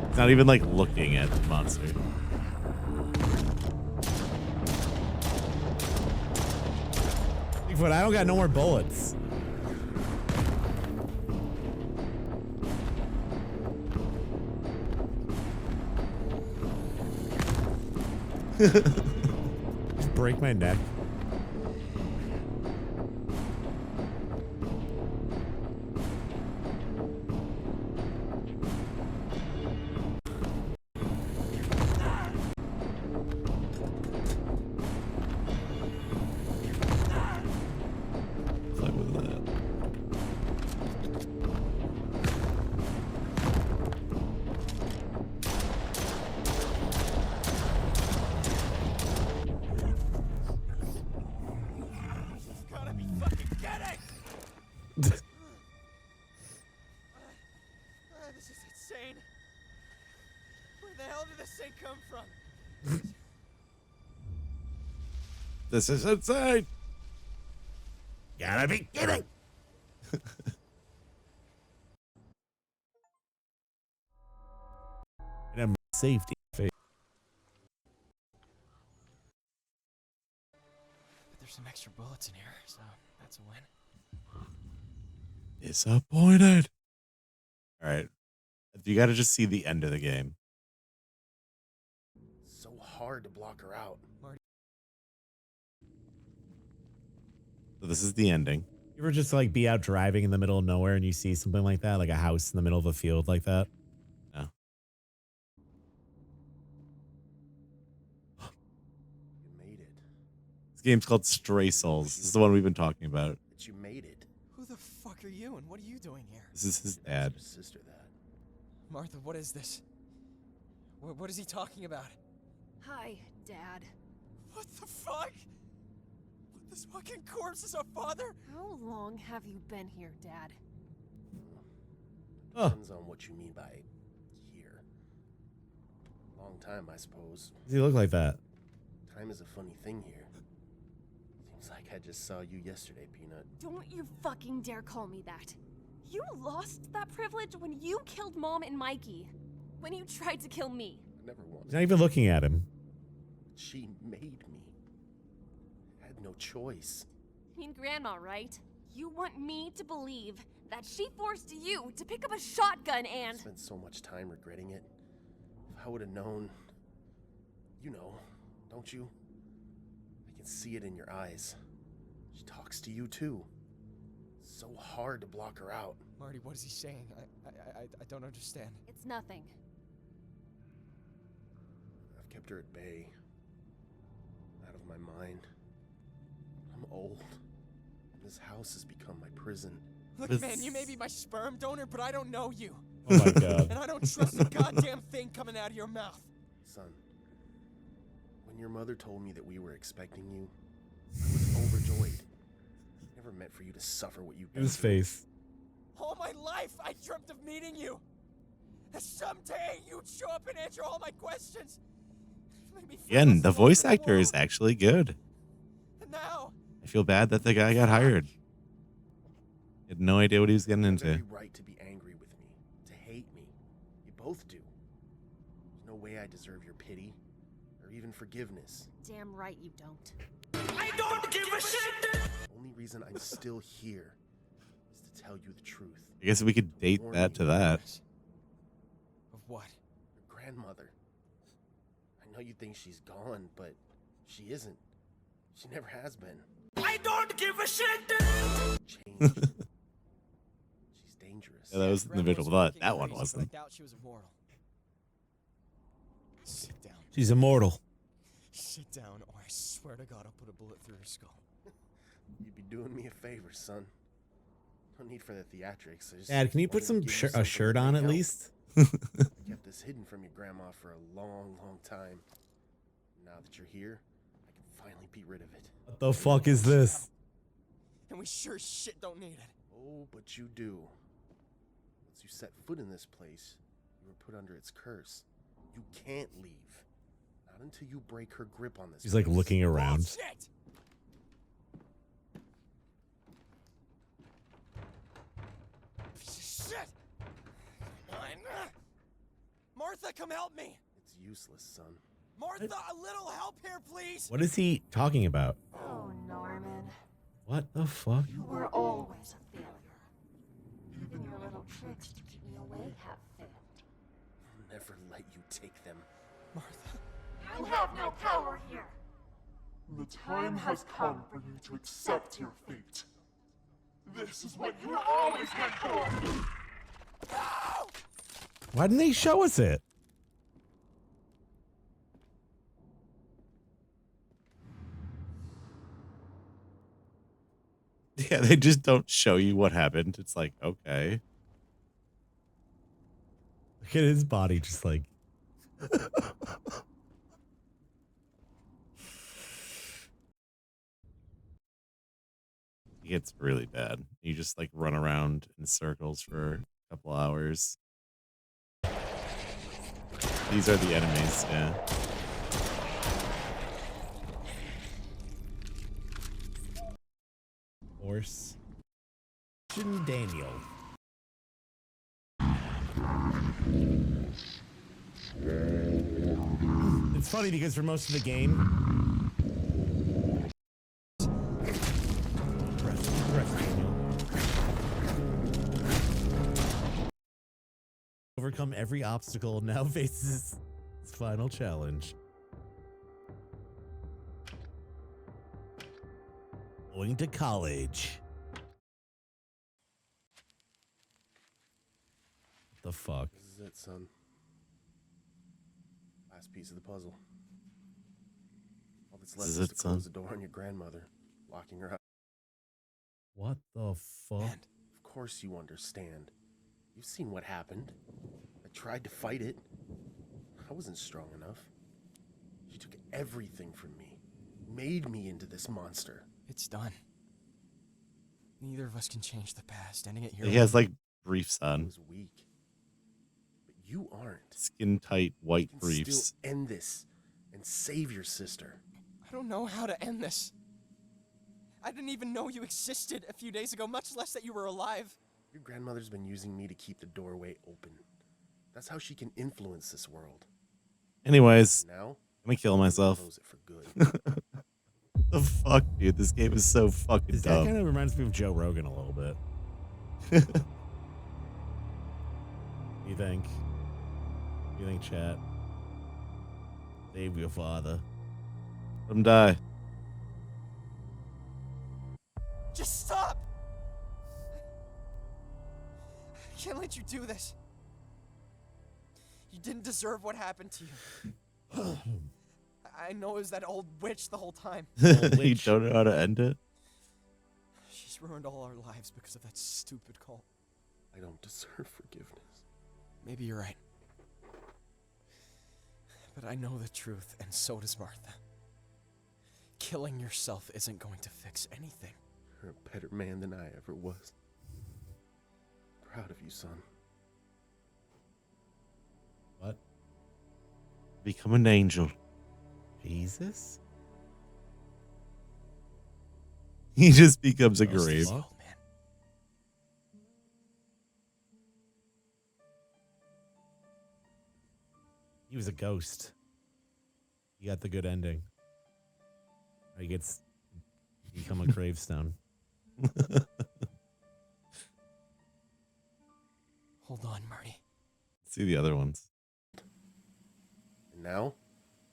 It's not even like looking at the monster. Bigfoot, I don't got no more bullets. Just break my neck. Fuck with that. Gotta be fucking kidding! This is insane. Where the hell did this thing come from? This is insane. Gotta be kidding. And I'm safety. But there's some extra bullets in here, so that's a win. Disappointed. All right. You got to just see the end of the game. So hard to block her out. So this is the ending. You ever just like be out driving in the middle of nowhere and you see something like that, like a house in the middle of a field like that? No. You made it. This game's called Stray Souls. This is the one we've been talking about. But you made it. Who the fuck are you and what are you doing here? This is his dad. Your sister that. Martha, what is this? What is he talking about? Hi, Dad. What the fuck? This fucking corpse is our father? How long have you been here, Dad? Depends on what you mean by here. Long time, I suppose. Does he look like that? Time is a funny thing here. Seems like I just saw you yesterday, Peanut. Don't you fucking dare call me that. You lost that privilege when you killed Mom and Mikey. When you tried to kill me. I never wanted. He's not even looking at him. She made me. I had no choice. I mean, Grandma, right? You want me to believe that she forced you to pick up a shotgun and... I spent so much time regretting it. If I would have known... You know, don't you? I can see it in your eyes. She talks to you, too. So hard to block her out. Marty, what is he saying? I don't understand. It's nothing. I've kept her at bay. Out of my mind. I'm old. This house has become my prison. Look, man, you may be my sperm donor, but I don't know you. Oh my god. And I don't trust a goddamn thing coming out of your mouth. Son, when your mother told me that we were expecting you, I was overjoyed. Never meant for you to suffer what you've been His through. face. All my life, I dreamt of meeting you. And someday you'd show up and answer all my questions. Make me feel Again, less the alone voice in the actor is world. actually good. And now, I feel bad that the guy got hired. He had no idea what he was getting You have into. every right to be angry with me, to hate me. You both do. There's no way I deserve your pity or even forgiveness. Damn right you don't. I don't give a shit. The only reason I'm still here is to tell you the truth. I guess we could date Warn that you to that. Of what? Your grandmother. I know you think she's gone, but she isn't. She never has been. I don't give a shit! She's dangerous. Yeah, that was in the middle, but that one wasn't. I doubt she was immortal. Sit down. She's immortal. Sit down, or I swear to God I'll put a bullet through your skull. You'd be doing me a favor, son. No need for the theatrics. I just Dad, can you put wanted to some give you a something shirt to on make at out. least? I kept this hidden from your grandma for a long, long time. Now that you're here, I can finally be rid of it. What the fuck is this? And we sure as shit don't need it. Oh, but you do. Once you set foot in this place, you were put under its curse. You can't leave. Not until you break her grip on this He's like place. looking around. Bullshit! Shit! Fine. Martha, come help me! It's useless, son. Martha, a little help here, please! What is he talking about? Oh, Norman. What the fuck? You were always a failure. Even your little tricks to keep me away have failed. I'll never let you take them. Martha. You have no power here. The time has come for you to accept your fate. This is what you were always meant for. No! Why didn't they show us it? Yeah, they just don't show you what happened. It's like, okay. Look at his body just like. It gets really bad. You just like run around in circles for a couple hours. These are the enemies, yeah. Horse. Daniel. It's funny because for most of the game, overcome every obstacle, now faces his final challenge. Going to college. What the fuck? This is it, son. Last piece of the puzzle. All that's left is to close the door on your grandmother, locking her out. What the fuck? And of course you understand. You've seen what happened. I tried to fight it. I wasn't strong enough. She took everything from me. Made me into this monster. It's done. Neither of us can change the past. Ending it here. He has like briefs on. I was weak. But you aren't. Skin tight white You can briefs. still end this and save your sister. I don't know how to end this. I didn't even know you existed a few days ago, much less that you were alive. Your grandmother's been using me to keep the doorway open. That's how she can influence this world. Anyways, Now, I'm gonna kill myself. close it for good. The fuck, dude? This game is so fucking That dumb. kind of reminds me of Joe Rogan a little bit. You think? You think, chat? Save your father. Let him die. Just stop! I can't let you do this. You didn't deserve what happened to you. I know it was that old witch the whole time. You don't know how to end it? She's ruined all our lives because of that stupid cult. I don't deserve forgiveness. Maybe you're right. But I know the truth, and so does Martha. Killing yourself isn't going to fix anything. You're a better man than I ever was. Proud of you, son. What? Become an angel. Jesus? He just becomes a grave. Oh, man. He was a ghost. He got the good ending. He gets become a gravestone. Hold on, Marty. See the other ones. And now,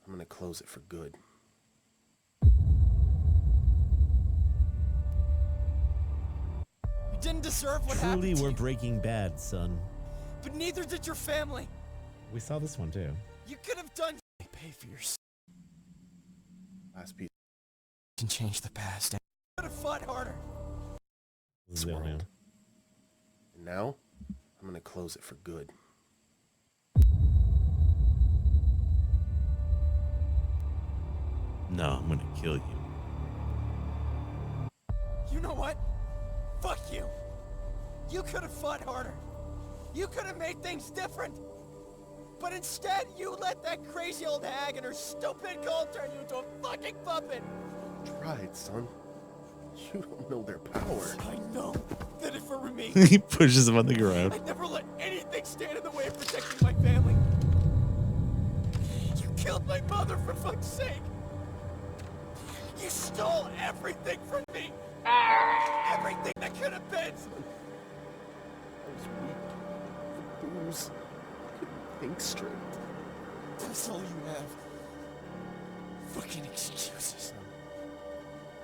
I'm gonna close it for good. didn't deserve what Truly, happened. we're Breaking Bad, son. But neither did your family. We saw this one too. You could have done. Pay for your. Last piece. Can change the past. Could have fought harder. This is the only one. And now, I'm gonna close it for good. No, I'm gonna kill you. You know what? Fuck you. You could have fought harder. You could have made things different. But instead, you let that crazy old hag and her stupid cult turn you into a fucking puppet. Tried, son. You don't know their power. I know that if it were me, He pushes him on the ground. I'd never let anything stand in the way of protecting my family. You killed my mother, for fuck's sake. You stole everything from me. Everything that could have been. I was weak. The booze. Couldn't think straight. That's all you have. Fucking excuses.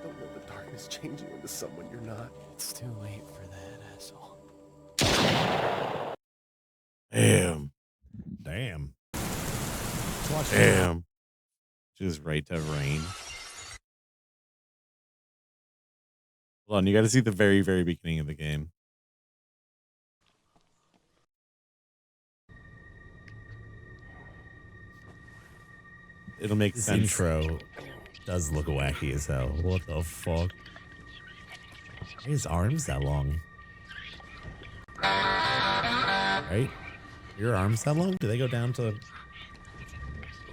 Don't let the darkness change you into someone you're not. It's too late for that, asshole. Damn. Damn. Damn. Just right to rain. Hold on, you got to see the very, very beginning of the game. It'll make This sense. intro does look wacky as hell. What the fuck? Why his arms that long? Right? Your arms that long? Do they go down to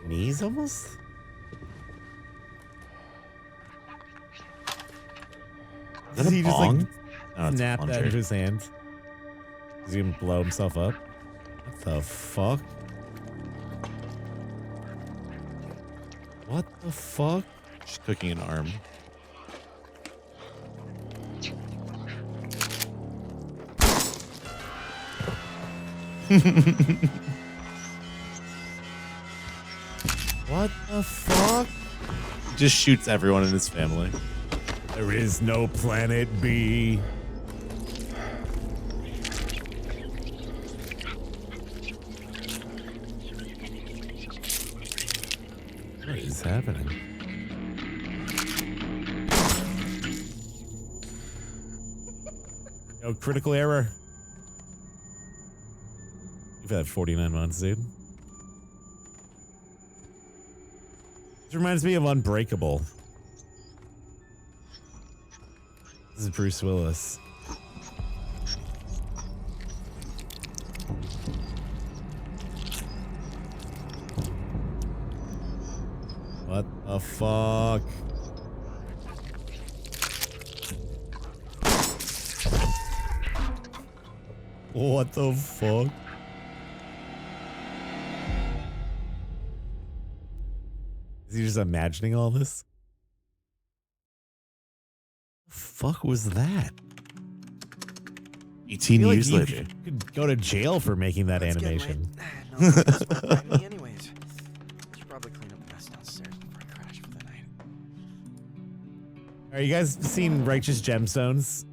knees almost? Is that a he just bong? like No, it's a snap that plunger. into his hand? Is he gonna blow himself up? What the fuck? What the fuck? Just cooking an arm. What the fuck? Just shoots everyone in his family. There is no planet B. What is happening? Yo, critical error. You've had 49 months, dude. This reminds me of Unbreakable. This is Bruce Willis. What the fuck? What the fuck? Is he just imagining all this? The fuck was that? 18 feel like years you later. could go to jail for making that animation. No one's gonna spy on me anyways. Should probably clean up the mess downstairs before I crash for the night. Are you guys seen Righteous Gemstones?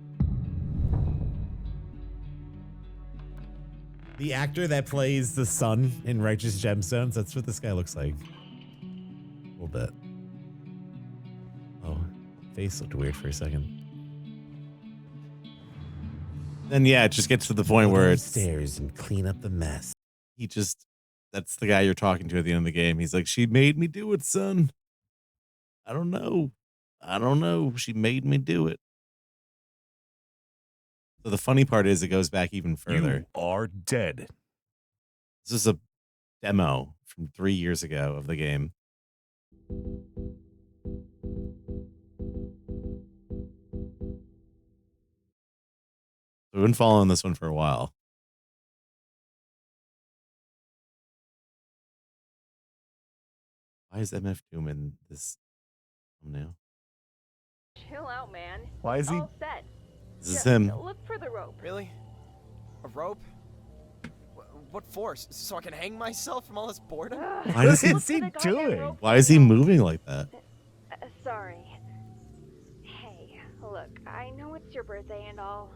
The actor that plays the son in Righteous Gemstones, that's what this guy looks like. A little bit. Oh, face looked weird for a second. Then yeah, it just gets to the point where it's stairs and clean up the mess. he just that's the guy you're talking to at the end of the game. He's like, she made me do it, son. I don't know. She made me do it. So the funny part is it goes back even further. You are dead. This is a demo from 3 years ago of the game. We've been following this one for a while. Why is MF Doom in this thumbnail? Chill out, man. Why is he- All set. This is Just him. Look for the rope. Really? A rope? What for? So I can hang myself from all this boredom? Why is he doing? Why is he moving like that? Sorry. Hey, look, I know it's your birthday and all,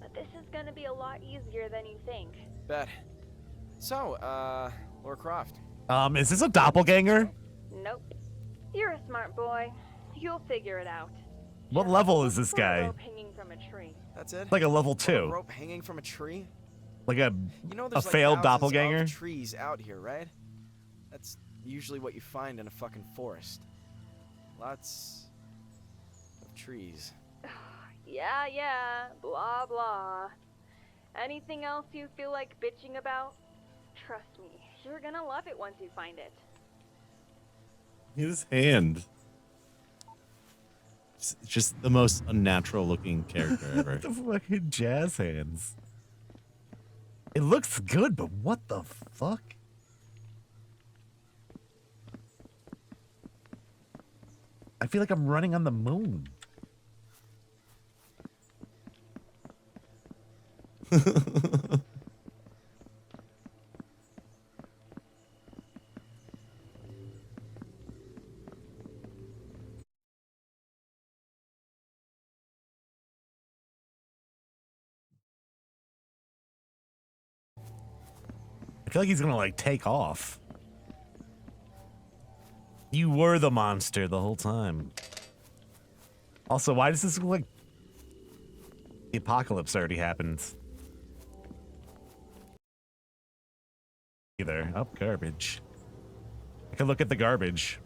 But this is gonna be a lot easier than you think. Bet. So, Laura Croft. Is this a doppelganger? Nope. You're a smart boy. You'll figure it out. What level is this For a guy? rope hanging from a tree. That's it? Like a level A 2. rope hanging from a tree? Like a You know, a there's like failed thousands doppelganger? of trees out here, right? That's usually what you find in a fucking forest. Lots of trees. Yeah, blah blah. Anything else you feel like bitching about? Trust me, you're gonna love it once you find it. His hand. Just the most unnatural looking character ever. The fucking jazz hands. It looks good, but what the fuck? I feel like I'm running on the moon. I feel like he's gonna like take off. You were the monster the whole time. Also, why does this look like the apocalypse already happened? Either up garbage. I could look at the garbage.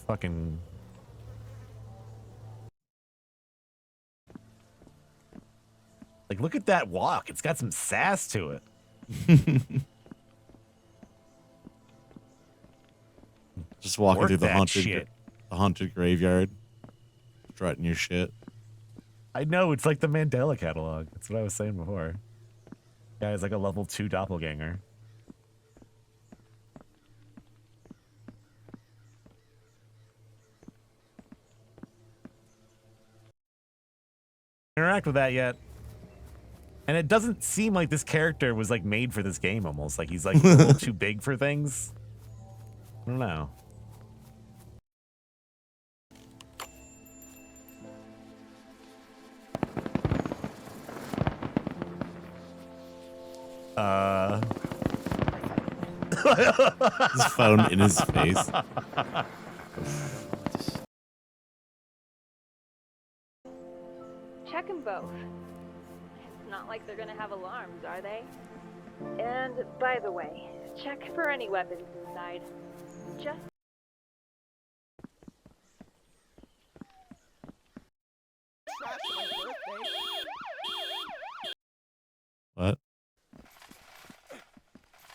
Fucking. Like, look at that walk. It's got some sass to it. Just walking Work through the that shit. haunted graveyard, strutting your shit. I know, it's like the Mandela catalog. That's what I was saying before. Guy's like a level 2 doppelganger. Interact with that yet. And it doesn't seem like this character was like made for this game almost. Like he's like a little too big for things. I don't know. His phone in his face. Check them both. It's not like they're gonna have alarms, are they? And by the way, check for any weapons inside. Just What?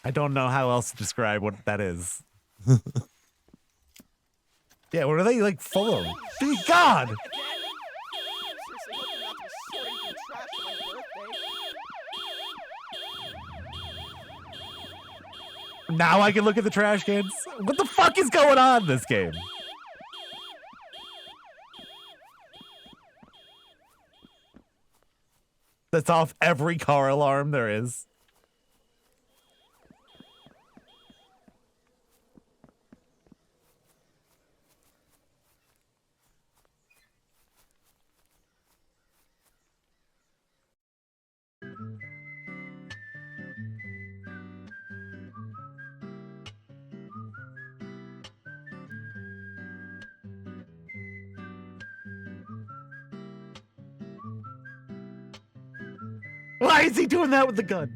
I don't know how else to describe what that is. Yeah, what are they like full of? Dear God! Now I can look at the trash cans? What the fuck is going on in this game? That's off every car alarm there is. Why is he doing that with the gun?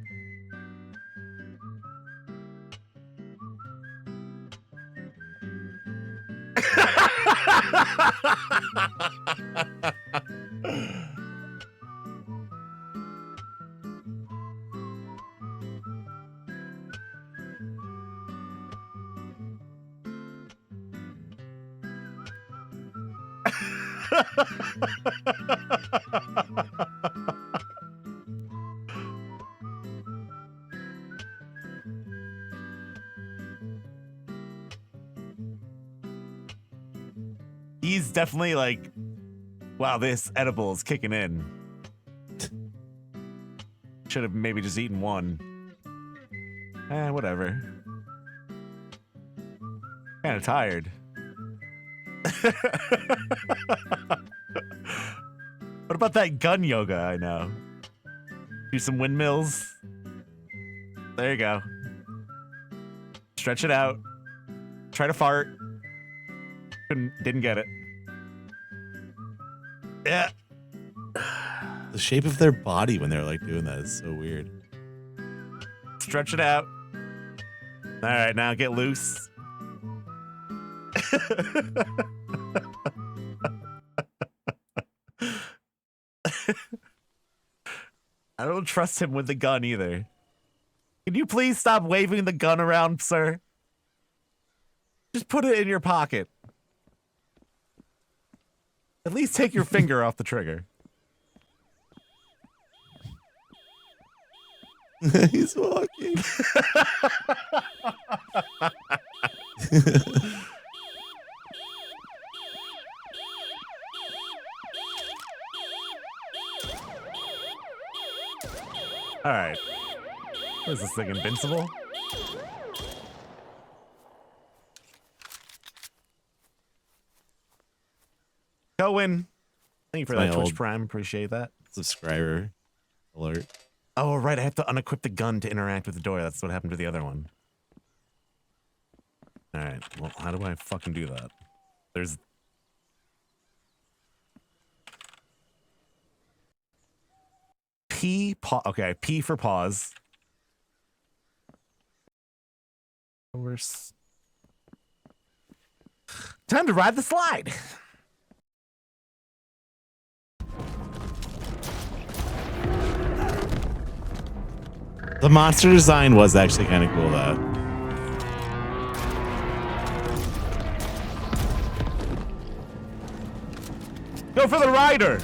He's definitely like, wow, this edible is kicking in. Should have maybe just eaten one. Whatever. Kind of tired. What about that gun yoga I know? Do some windmills. There you go. Stretch it out. Try to fart. Didn't get it. Yeah. The shape of their body when they're like doing that is so weird. Stretch it out. All right, now get loose. I don't trust him with the gun either. Can you please stop waving the gun around, sir? Just put it in your pocket. At least take your finger off the trigger. He's walking. All right. What is this thing, invincible? Cohen. Thank you for that Twitch Prime. Appreciate that. Subscriber alert. Oh, right. I have to unequip the gun to interact with the door. That's what happened to the other one. All right. Well, how do I fucking do that? There's... P, okay, P for pause. Time to ride the slide. The monster design was actually kind of cool, though. Go for the rider.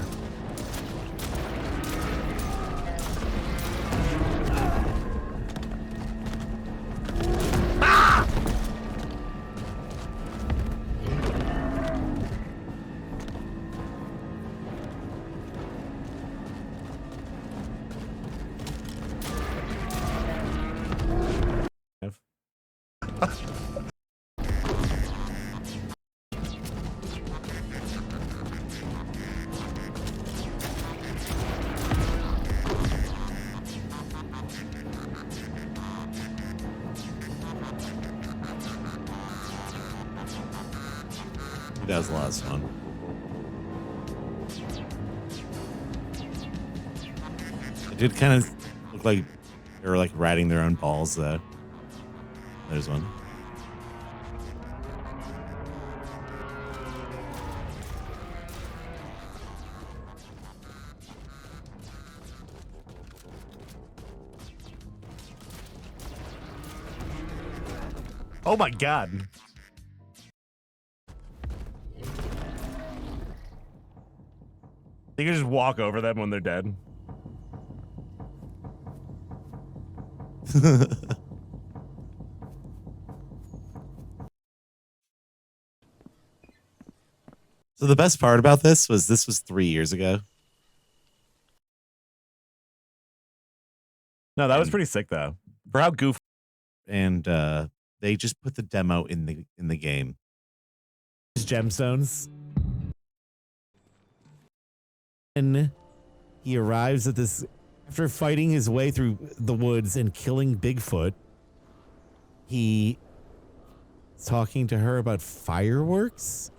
That was a lot of fun. It did kind of look like they were like riding their own balls though. There's one. Oh my god. You can just walk over them when they're dead. So the best part about this was 3 years ago. No, that was pretty sick though. For how goofy. And they just put the demo in the game. Gemstones. And he arrives at this after fighting his way through the woods and killing Bigfoot. He's talking to her about fireworks.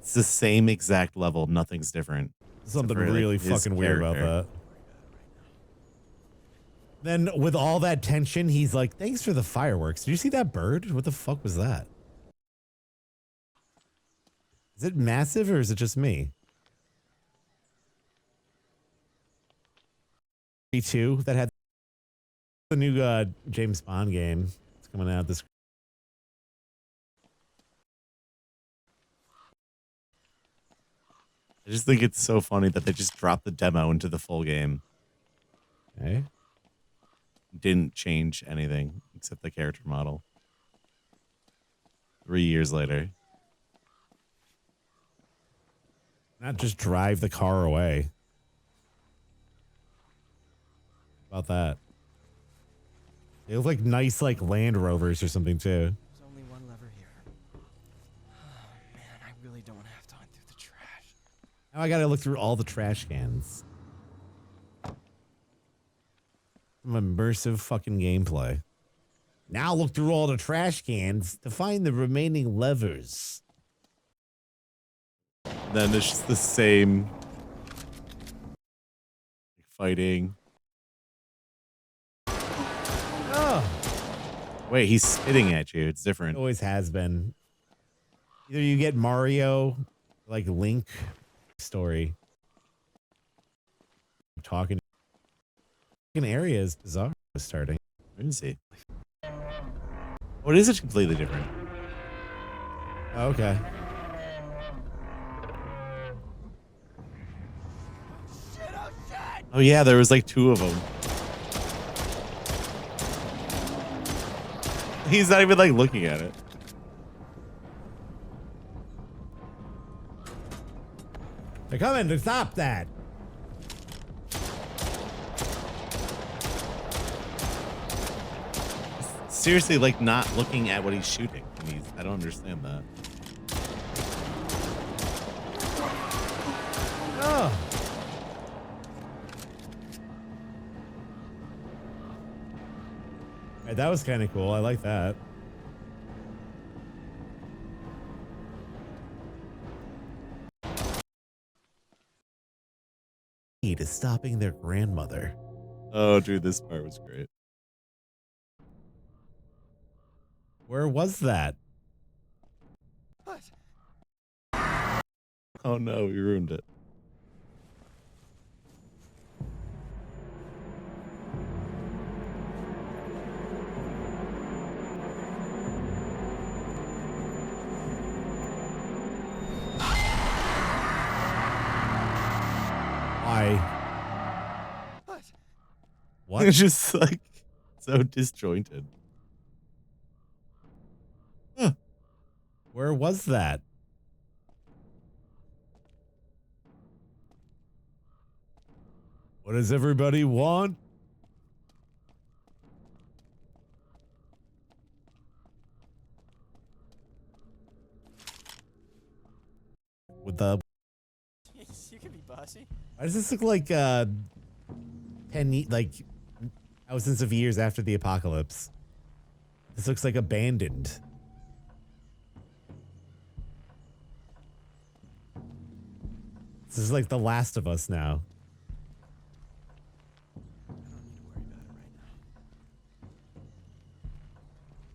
It's the same exact level. Nothing's different. Something really fucking weird about that. Then with all that tension, he's like, thanks for the fireworks. Did you see that bird? What the fuck was that? Is it massive or is it just me? 2 that had the new James Bond game. It's coming out this. I just think it's so funny that they just dropped the demo into the full game. Okay. Didn't change anything except the character model. 3 years later. Not just drive the car away. About that. They look like nice like Land Rovers or something too. There's only one lever here. Oh man, I really don't have time through the trash. Now I gotta look through all the trash cans. Some immersive fucking gameplay. Now look through all the trash cans to find the remaining levers. Then it's just the same fighting. Oh. Wait, he's spitting at you. It's different. It always has been. Either you get Mario, like Link story. Talking in areas bizarre starting. Where is he? Oh, it is completely different. Oh, okay. Oh yeah, there was like 2 of them. He's not even like looking at it. They're coming to stop that. Seriously, like not looking at what he's shooting. I don't understand that. Oh. Right, that was kind of cool. I like that. Key to stopping their grandmother. Oh, dude, this part was great. Where was that? What? Oh no, we ruined it. Why? What? What? It's just like so disjointed. Huh. Where was that? What does everybody want? With the You can be bossy. why does this look like 10 like thousands of years after the apocalypse? This looks like abandoned. This is like The Last of Us now.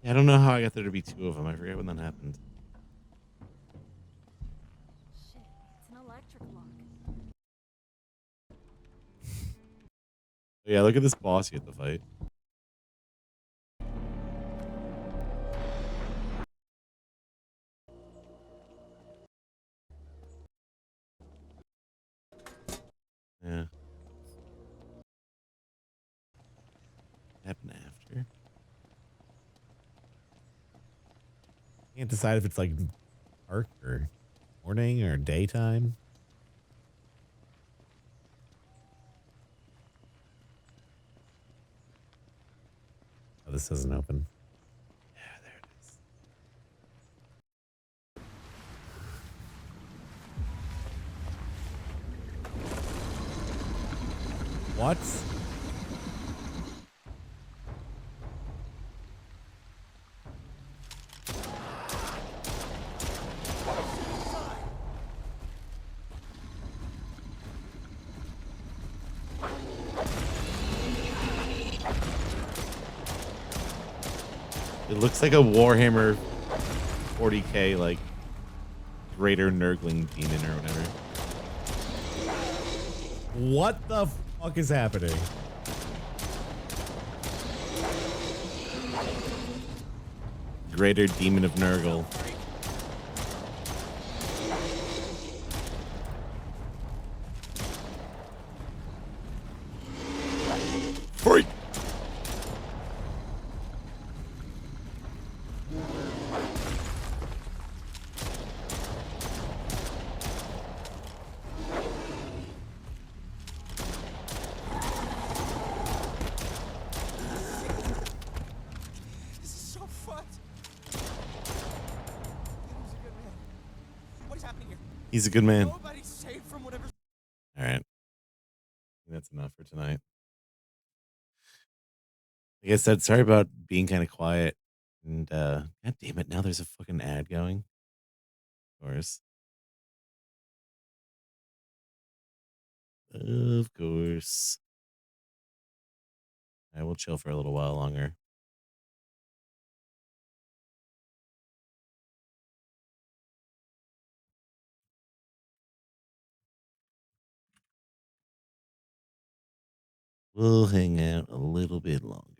I don't know how I got there to be 2 of them. I forget when that happened. Shit, it's an electric block. Yeah, look at this boss you have to fight. Yeah. Happened after. Can't decide if it's like dark or morning or daytime. Oh, this doesn't open. Yeah, there it is. What? It looks like a Warhammer 40k, like, greater Nurgling demon or whatever. What the fuck is happening? Greater demon of Nurgle. Freak! He's a good man. Nobody's safe from whatever. All right. That's enough for tonight. Like I said, sorry about being kind of quiet. And god damn it, now there's a fucking ad going. Of course. Of course. I will chill for a little while longer. We'll hang out a little bit longer.